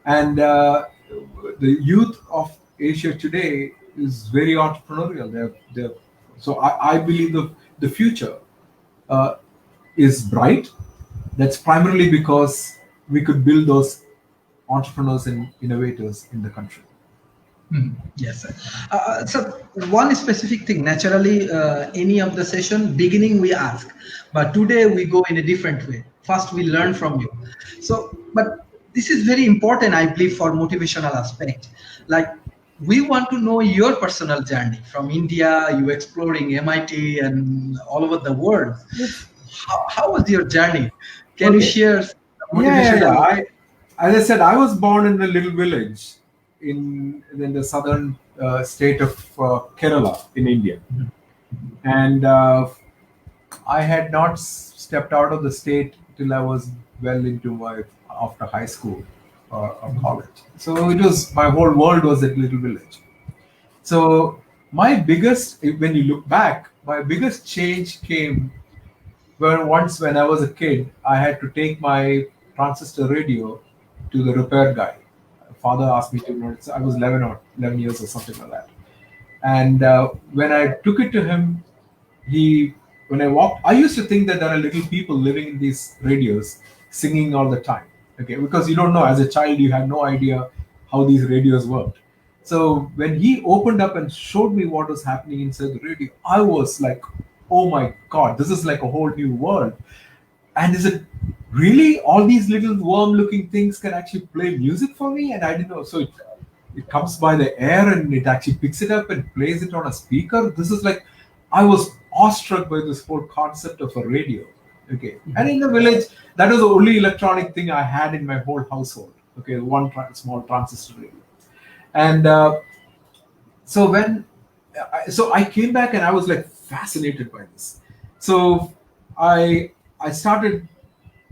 and the youth of Asia today is very entrepreneurial. So I believe the future uh, is bright. That's primarily because we could build those entrepreneurs and innovators in the country. Yes, sir. So one specific thing, naturally, any of the session beginning we ask, but today we go in a different way. First, we learn from you. So, but this is very important, I believe, for motivational aspect. Like, we want to know your personal journey from India, you exploring MIT and all over the world. How was your journey? Can you Okay. share some Yeah. motivational? As I said, I was born in a little village in the southern state of Kerala in India, and I had not stepped out of the state till I was well into my after high school or college. So it was my whole world was that little village. So my biggest, when you look back, my biggest change came when I was a kid, I had to take my transistor radio to the repair guy. Father asked me to, I was 11 or 11 years or something like that. And when I took it to him, he, when I walked, I used to think that there are little people living in these radios singing all the time. Okay, because you don't know, as a child, you have no idea how these radios worked. So when he opened up and showed me what was happening inside the radio, I was like, oh my God, this is like a whole new world. And is it really all these little worm looking things can actually play music for me? And I didn't know. So it comes by the air and it actually picks it up and plays it on a speaker. This is like, I was awestruck by this whole concept of a radio. Okay. And in the village, that was the only electronic thing I had in my whole household. Okay. One small transistor radio. And so so I came back and I was like fascinated by this. So I started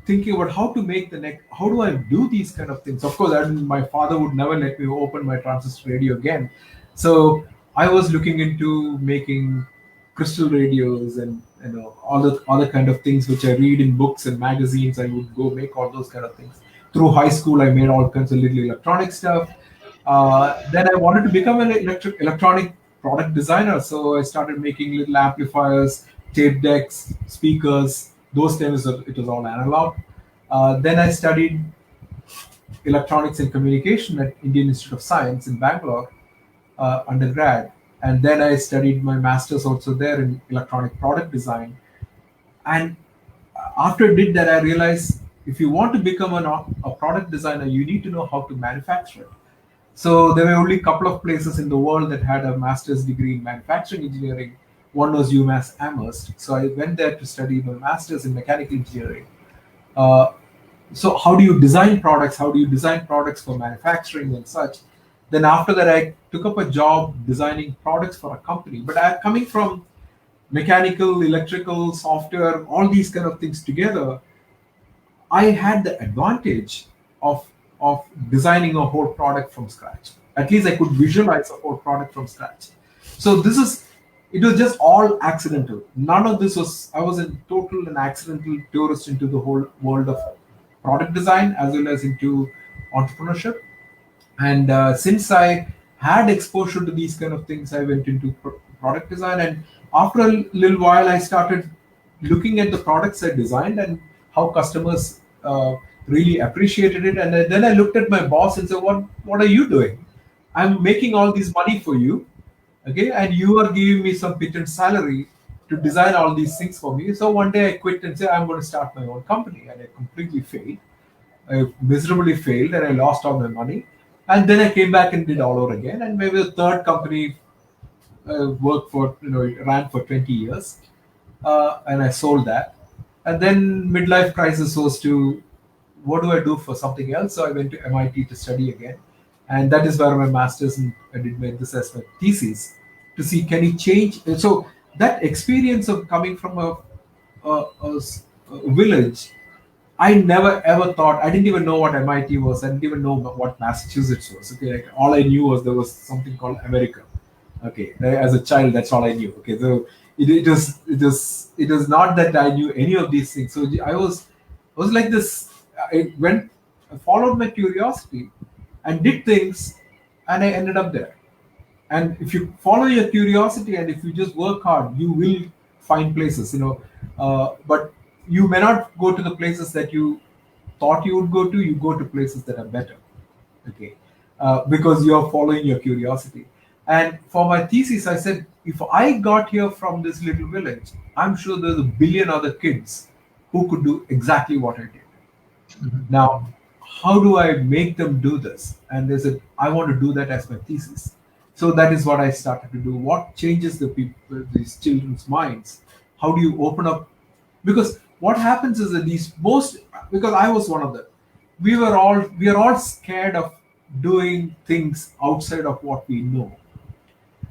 thinking about how to make the next, how do I do these kind of things. Of course, my father would never let me open my transistor radio again. So I was looking into making crystal radios and all the other kind of things which I read in books and magazines. I would go make all those kind of things. Through high school, I made all kinds of little electronic stuff. Then I wanted to become an electronic product designer, so I started making little amplifiers, tape decks, speakers. Those times it was all analog. Then I studied electronics and communication at Indian Institute of Science in Bangalore, undergrad, and then I studied my master's also there in electronic product design. And after I did that, I realized if you want to become a product designer, you need to know how to manufacture it. So there were only a couple of places in the world that had a master's degree in manufacturing engineering. One was UMass Amherst. So I went there to study my master's in mechanical engineering. Uh, so how do you design products? How do you design products for manufacturing and such? Then after that, I took up a job designing products for a company. But coming from mechanical, electrical, software, all these kind of things together, I had the advantage of of designing a whole product from scratch. At least I could visualize a whole product from scratch. So it was just all accidental. None of this was, I was a total and accidental tourist into the whole world of product design as well as into entrepreneurship. And since I had exposure to these kind of things, I went into product design. And after a little while, I started looking at the products I designed and how customers really appreciated it. And then I looked at my boss and said, what are you doing? I'm making all this money for you, okay, and you are giving me some pittance salary to design all these things for me. So one day I quit and said, I'm going to start my own company. And I completely failed. I miserably failed and I lost all my money. And then I came back and did all over again. And maybe the third company worked for, it ran for 20 years. And I sold that. And then midlife crisis was to, what do I do for something else? So I went to MIT to study again. And that is where my master's, and I did my this as my thesis to see can you change. So that experience of coming from a village, I never ever thought. I didn't even know what MIT was. I didn't even know what Massachusetts was. Okay, like all I knew was there was something called America. Okay, as a child, that's all I knew. Okay, so it was not that I knew any of these things. So I was like this. I followed my curiosity and did things, and I ended up there. And if you follow your curiosity and if you just work hard, you will find places, but you may not go to the places that you thought you would go to. You go to places that are better, okay, because you are following your curiosity. And for my thesis, I said, if I got here from this little village, I'm sure there's a billion other kids who could do exactly what I did. Now, how do I make them do this? And they said, I want to do that as my thesis. So that is what I started to do. What changes these children's minds? How do you open up? Because what happens is that because I was one of them, we are all scared of doing things outside of what we know.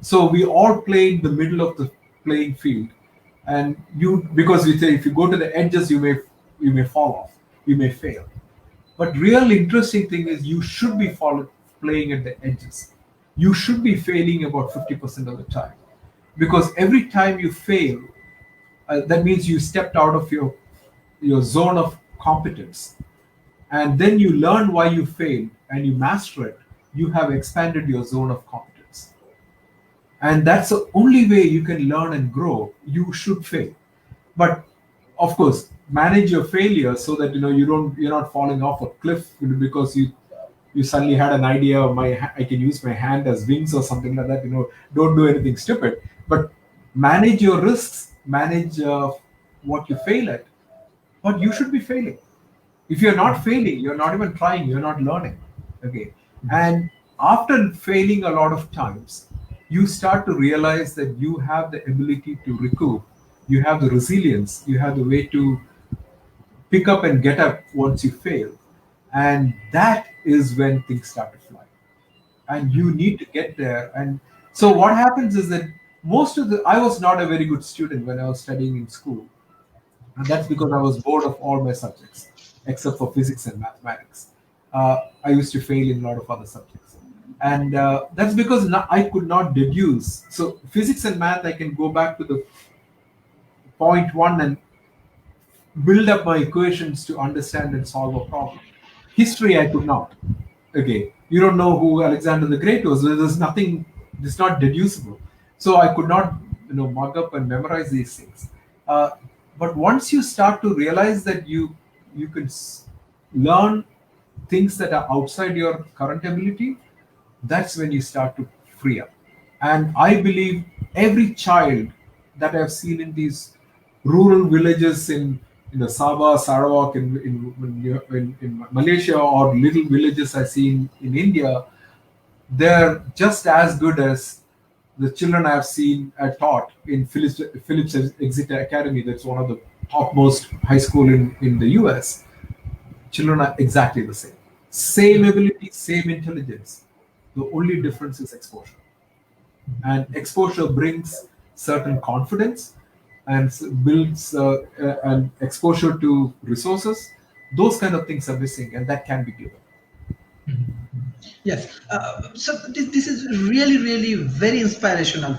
So we all play in the middle of the playing field, and because we say if you go to the edges, you may fall off, you may fail. But real interesting thing is you should be playing at the edges. You should be failing about 50% of the time, because every time you fail, that means you stepped out of your zone of competence, and then you learn why you failed and you master it. You have expanded your zone of competence, and that's the only way you can learn and grow. You should fail, but of course manage your failure so that you're not falling off a cliff because you suddenly had an idea of I can use my hand as wings or something like that. Don't do anything stupid, but manage your risks, manage what you fail at. But you should be failing. If you're not failing, you're not even trying, you're not learning. Okay. And after failing a lot of times, you start to realize that you have the ability to recoup, you have the resilience, you have the way to pick up and get up once you fail. And that is when things start to fly. And you need to get there. And so what happens is that I was not a very good student when I was studying in school. And that's because I was bored of all my subjects, except for physics and mathematics. I used to fail in a lot of other subjects. And that's because I could not deduce. So physics and math, I can go back to the point one and build up my equations to understand and solve a problem. History, I could not. Okay, you don't know who Alexander the Great was. There's nothing. It's not deducible. So I could not, mug up and memorize these things. But once you start to realize that you can learn things that are outside your current ability, that's when you start to free up. And I believe every child that I've seen in these rural villages in Sabah, Sarawak, in Malaysia, or little villages I see in India, they're just as good as the children I've seen taught in Phillips Exeter Academy. That's one of the topmost high school in the US. Children are exactly the same. Same ability, same intelligence. The only difference is exposure. And exposure brings certain confidence and builds an exposure to resources. Those kind of things are missing, and that can be given. Yes. So this is really, really very inspirational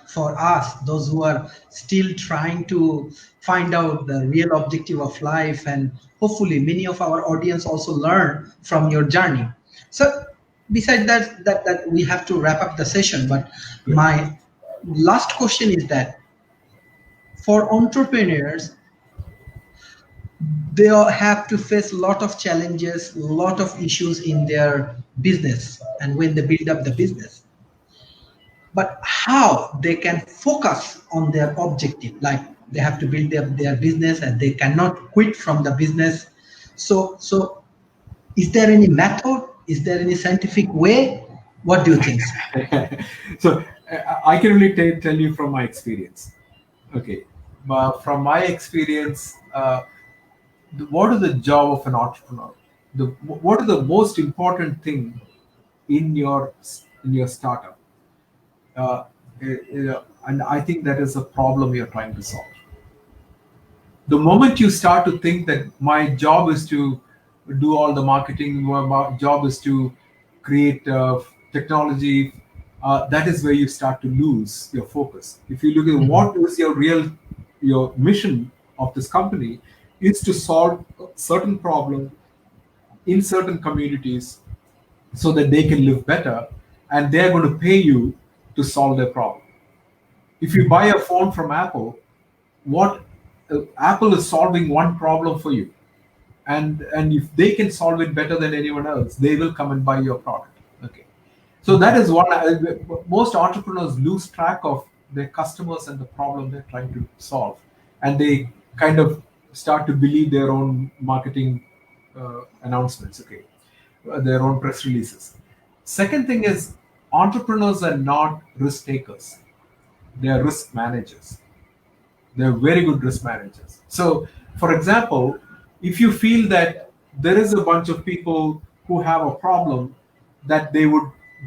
for us, those who are still trying to find out the real objective of life, and hopefully many of our audience also learn from your journey. So, besides that we have to wrap up the session. But Great. my last question is that for entrepreneurs, they all have to face a lot of challenges, a lot of issues in their business, and when they build up the business, but how they can focus on their objective, like they have to build their business and they cannot quit from the business. So is there any method, is there any scientific way? What do you think, sir? So I can only tell you from my experience. Okay, but from my experience, what is the job of an entrepreneur? What is the most important thing in your startup? And I think that is a problem you're trying to solve. The moment you start to think that my job is to do all the marketing, my job is to create technology, that is where you start to lose your focus. If you look at what is your mission of this company, is to solve a certain problem in certain communities so that they can live better, and they're going to pay you to solve their problem. If you buy a phone from Apple, what Apple is solving one problem for you, and if they can solve it better than anyone else, they will come and buy your product. Okay, so that is one. Most entrepreneurs lose track of their customers and the problem they're trying to solve, and they kind of start to believe their own marketing announcements. Okay, their own press releases. Second thing is, entrepreneurs are not risk takers; they are risk managers. They're very good risk managers. So, for example, if you feel that there is a bunch of people who have a problem that they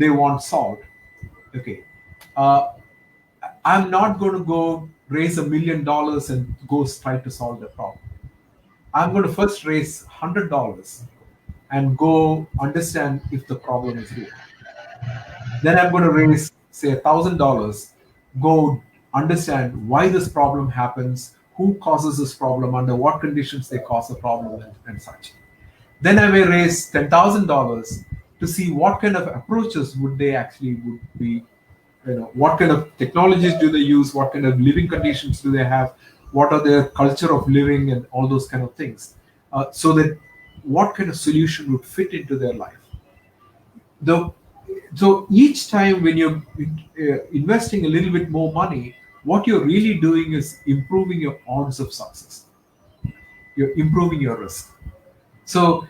want solved, okay, uh, I'm not going to go raise $1 million and go try to solve the problem. I'm going to first raise $100 and go understand if the problem is real. Then I'm going to raise, say, $1,000, go understand why this problem happens, who causes this problem, under what conditions they cause the problem, and such. Then I may raise $10,000 to see what kind of approaches would be, what kind of technologies do they use, what kind of living conditions do they have, what are their culture of living, and all those kind of things, so that what kind of solution would fit into their life. the so each time when you're investing a little bit more money, what you're really doing is improving your odds of success. You're improving your risk. So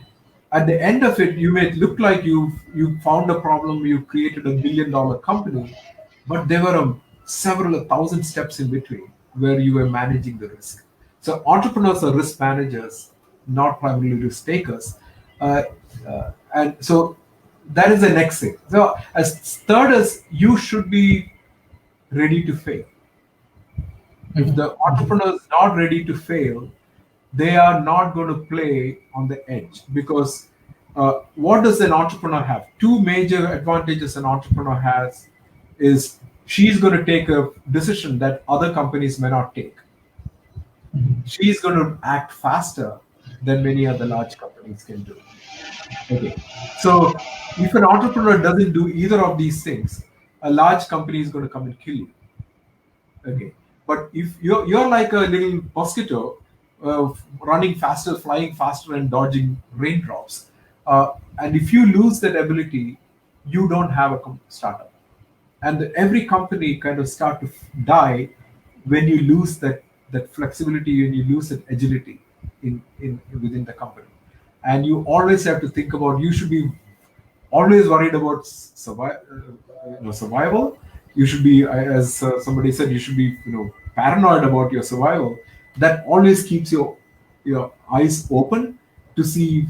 at the end of it, you may look like you found a problem, you created $1 billion company, but there were several 1,000 steps in between where you were managing the risk. So entrepreneurs are risk managers, not primarily risk takers. Uh, and so that is the next thing. So as third is, you should be ready to fail. If the entrepreneur is not ready to fail, they are not going to play on the edge, because what does an entrepreneur have? Two major advantages an entrepreneur has is she's going to take a decision that other companies may not take. She's going to act faster than many other large companies can do. Okay. So if an entrepreneur doesn't do either of these things, a large company is going to come and kill you. Okay. But if you're like a little mosquito, running faster, flying faster, and dodging raindrops, and if you lose that ability, you don't have a startup. And every company kind of start to die when you lose that flexibility, when you lose that agility in within the company. And you always have to think about, you should be always worried about survival. You should be, as somebody said, you should be paranoid about your survival. That always keeps your eyes open to see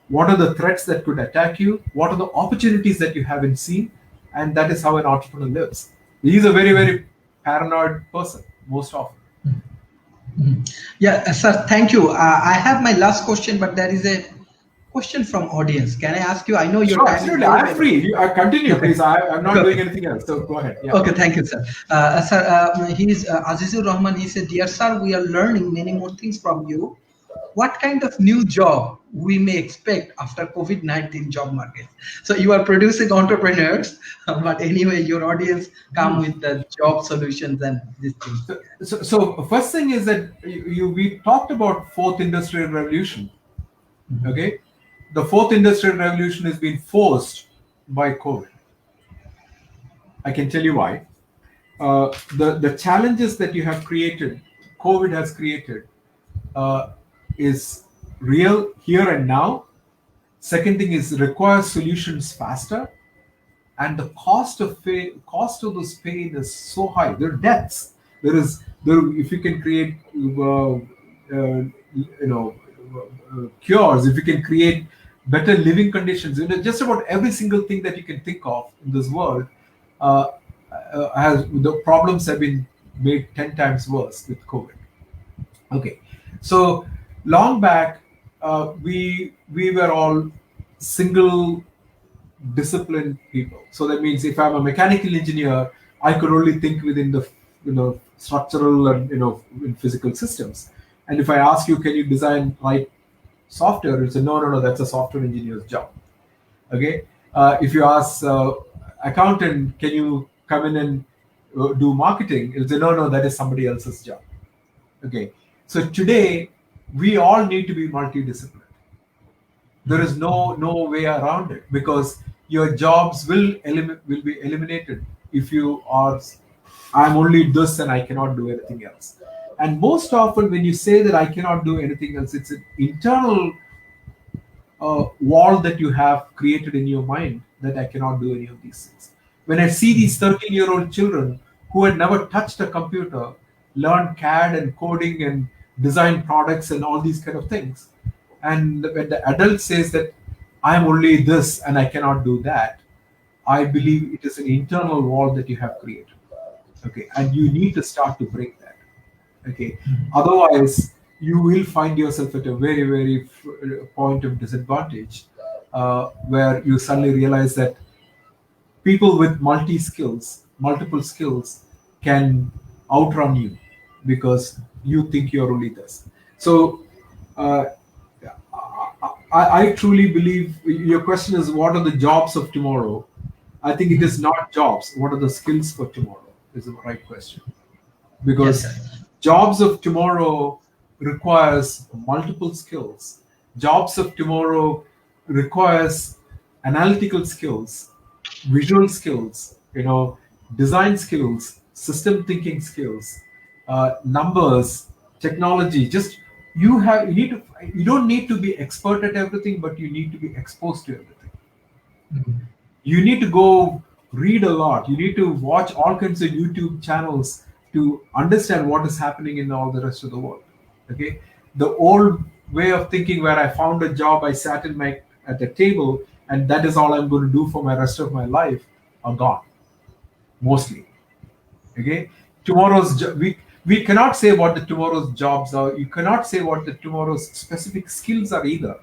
what are the threats that could attack you, what are the opportunities that you haven't seen, and that is how an entrepreneur lives. He's a very, very paranoid person most often. Yeah, sir, thank you. I have my last question, but there is a question from audience. Can I ask you? I know your Sure, time is absolutely. very I am valuable. free. Continue, Okay. please. I'm not doing Okay. anything else. So go ahead. Yeah. Okay, thank you, sir. Sir, he's Azizur Rahman. He said, "Dear sir, we are learning many more things from you. What kind of new job we may expect after COVID-19 job market?" So you are producing entrepreneurs, but anyway, your audience come with the job solutions and these things. So first thing is that we talked about fourth industrial revolution. Okay, the fourth industrial revolution has been forced by COVID. I can tell you why. The challenges that you have created, COVID has created, uh, is real here and now. Second thing is requires solutions faster, and the cost of this pain is so high. There are deaths. There if you can create cures, if you can create better living conditions, just about every single thing that you can think of in this world, uh, has the problems have been made 10 times worse with COVID. Okay, so long back, we were all single disciplined people. So that means if I'm a mechanical engineer, I could only think within the structural and in physical systems. And if I ask you, can you write software? You say no, that's a software engineer's job. Okay. If you ask accountant, can you come in and do marketing? It'll say no, that is somebody else's job. Okay. So today we all need to be multidisciplinary. There is no way around it, because your jobs will be eliminated if you are, I'm only this and I cannot do anything else. And most often when you say that I cannot do anything else, it's an internal wall that you have created in your mind, that I cannot do any of these things. When I see these 13-year-old children who had never touched a computer learn CAD and coding and design products and all these kind of things, and when the adult says that I'm only this and I cannot do that, I believe it is an internal wall that you have created. Okay, and you need to start to break that. Okay, otherwise you will find yourself at a very point of disadvantage, where you suddenly realize that people with multiple skills can outrun you because you think you're only this. So uh, I truly believe your question is, what are the jobs of tomorrow? I think it is not jobs. What are the skills for tomorrow is the right question. Yes, Because sir. jobs of tomorrow requires multiple skills. Jobs of tomorrow requires analytical skills, visual skills, design skills, system thinking skills, numbers, technology. Just you don't need to be expert at everything, but you need to be exposed to everything. You need to go read a lot. You need to watch all kinds of YouTube channels to understand what is happening in all the rest of the world. Okay, the old way of thinking, where I found a job, I sat in my at a table, and that is all I'm going to do for my rest of my life, are gone mostly. Okay, we cannot say what the tomorrow's jobs are. You cannot say what the tomorrow's specific skills are either.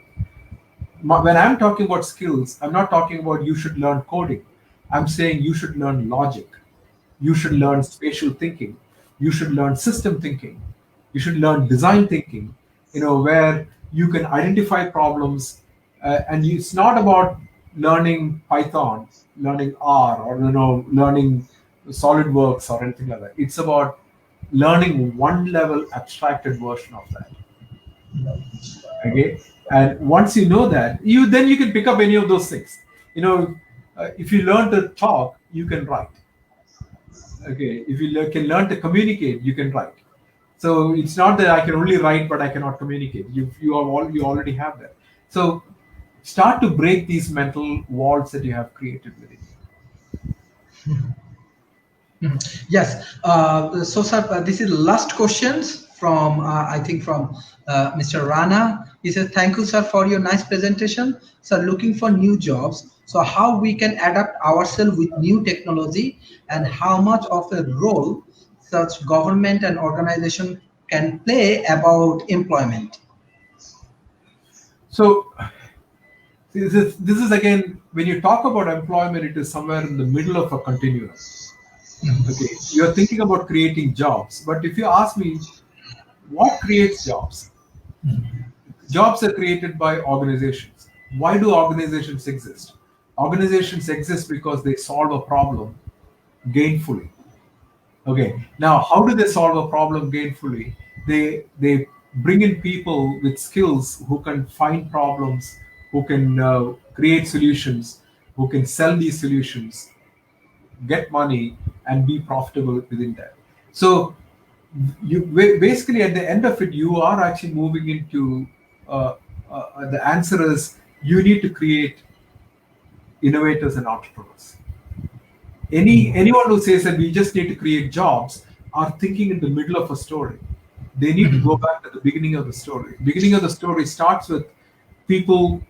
When I'm talking about skills, I'm not talking about you should learn coding. I'm saying you should learn logic. You should learn spatial thinking. You should learn system thinking. You should learn design thinking. Where you can identify problems, and it's not about learning Python, learning R, or learning SolidWorks or anything like that. It's about learning one level abstracted version of that. Okay, and once you know that, you can pick up any of those things. If you learn to talk, you can write. Okay, if you can learn to communicate, you can write. So it's not that I can only write but I cannot communicate. You already have that. So start to break these mental walls that you have created within you. Yes. So, sir, this is last questions from I think from Mr. Rana. He says, "Thank you, sir, for your nice presentation. Sir, looking for new jobs. So, how we can adapt ourselves with new technology, and how much of a role such government and organization can play about employment?" So This is again, when you talk about employment, it is somewhere in the middle of a continuum. Okay, you're thinking about creating jobs, but if you ask me, what creates jobs? Jobs are created by organizations. Why do organizations exist? Organizations exist because they solve a problem gainfully. Okay. Now, how do they solve a problem gainfully? They bring in people with skills who can find problems, who can create solutions, who can sell these solutions, get money, and be profitable within that. So, basically at the end of it, you are actually moving into the answer is you need to create innovators and entrepreneurs. Anyone who says that we just need to create jobs are thinking in the middle of a story. They need to go back to the beginning of the story. Beginning of the story starts with people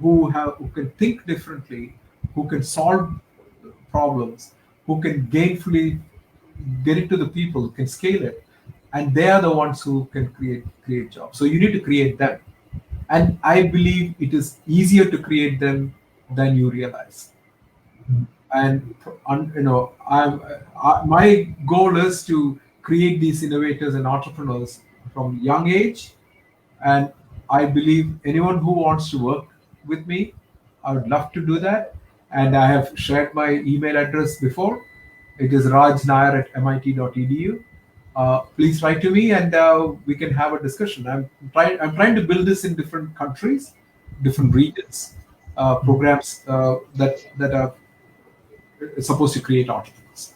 who can think differently, who can solve problems, who can gainfully get it to the people, who can scale it, and they are the ones who can create jobs. So you need to create them, and I believe it is easier to create them than you realize. And my goal is to create these innovators and entrepreneurs from young age, and I believe anyone who wants to work with me, I would love to do that. And I have shared my email address before. It is rajnair@mit.edu. Please write to me, and we can have a discussion. I'm trying to build this in different countries, different regions, programs that are supposed to create entrepreneurs.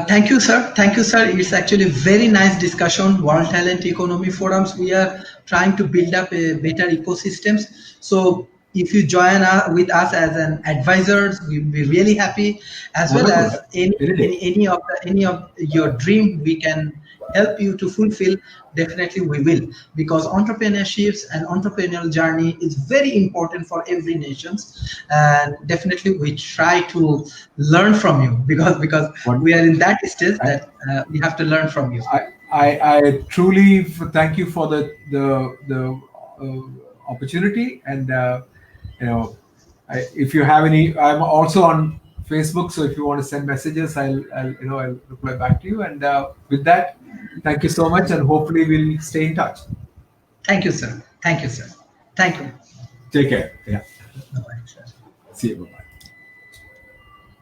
Thank you, sir. Thank you, sir. It's actually a very nice discussion. World Talent Economy Forums. We are trying to build up a better ecosystems. So if you join with us as an advisor, we'll be really happy. As well Wonderful. as any Any day. any of your dream we can help you to fulfill. Definitely we will, because entrepreneurships and entrepreneurial journey is very important for every nations, and definitely we try to learn from you, because we are in that stage I, that we have to learn from you. I truly thank you for the opportunity, and you know, if you have any, I'm also on Facebook, so if you want to send messages, I'll reply back to you. And with that, thank you so much, and hopefully we'll stay in touch. Thank you, sir. Thank you, sir. Thank you. Take care. Yeah. Bye-bye, sir. See you. Bye.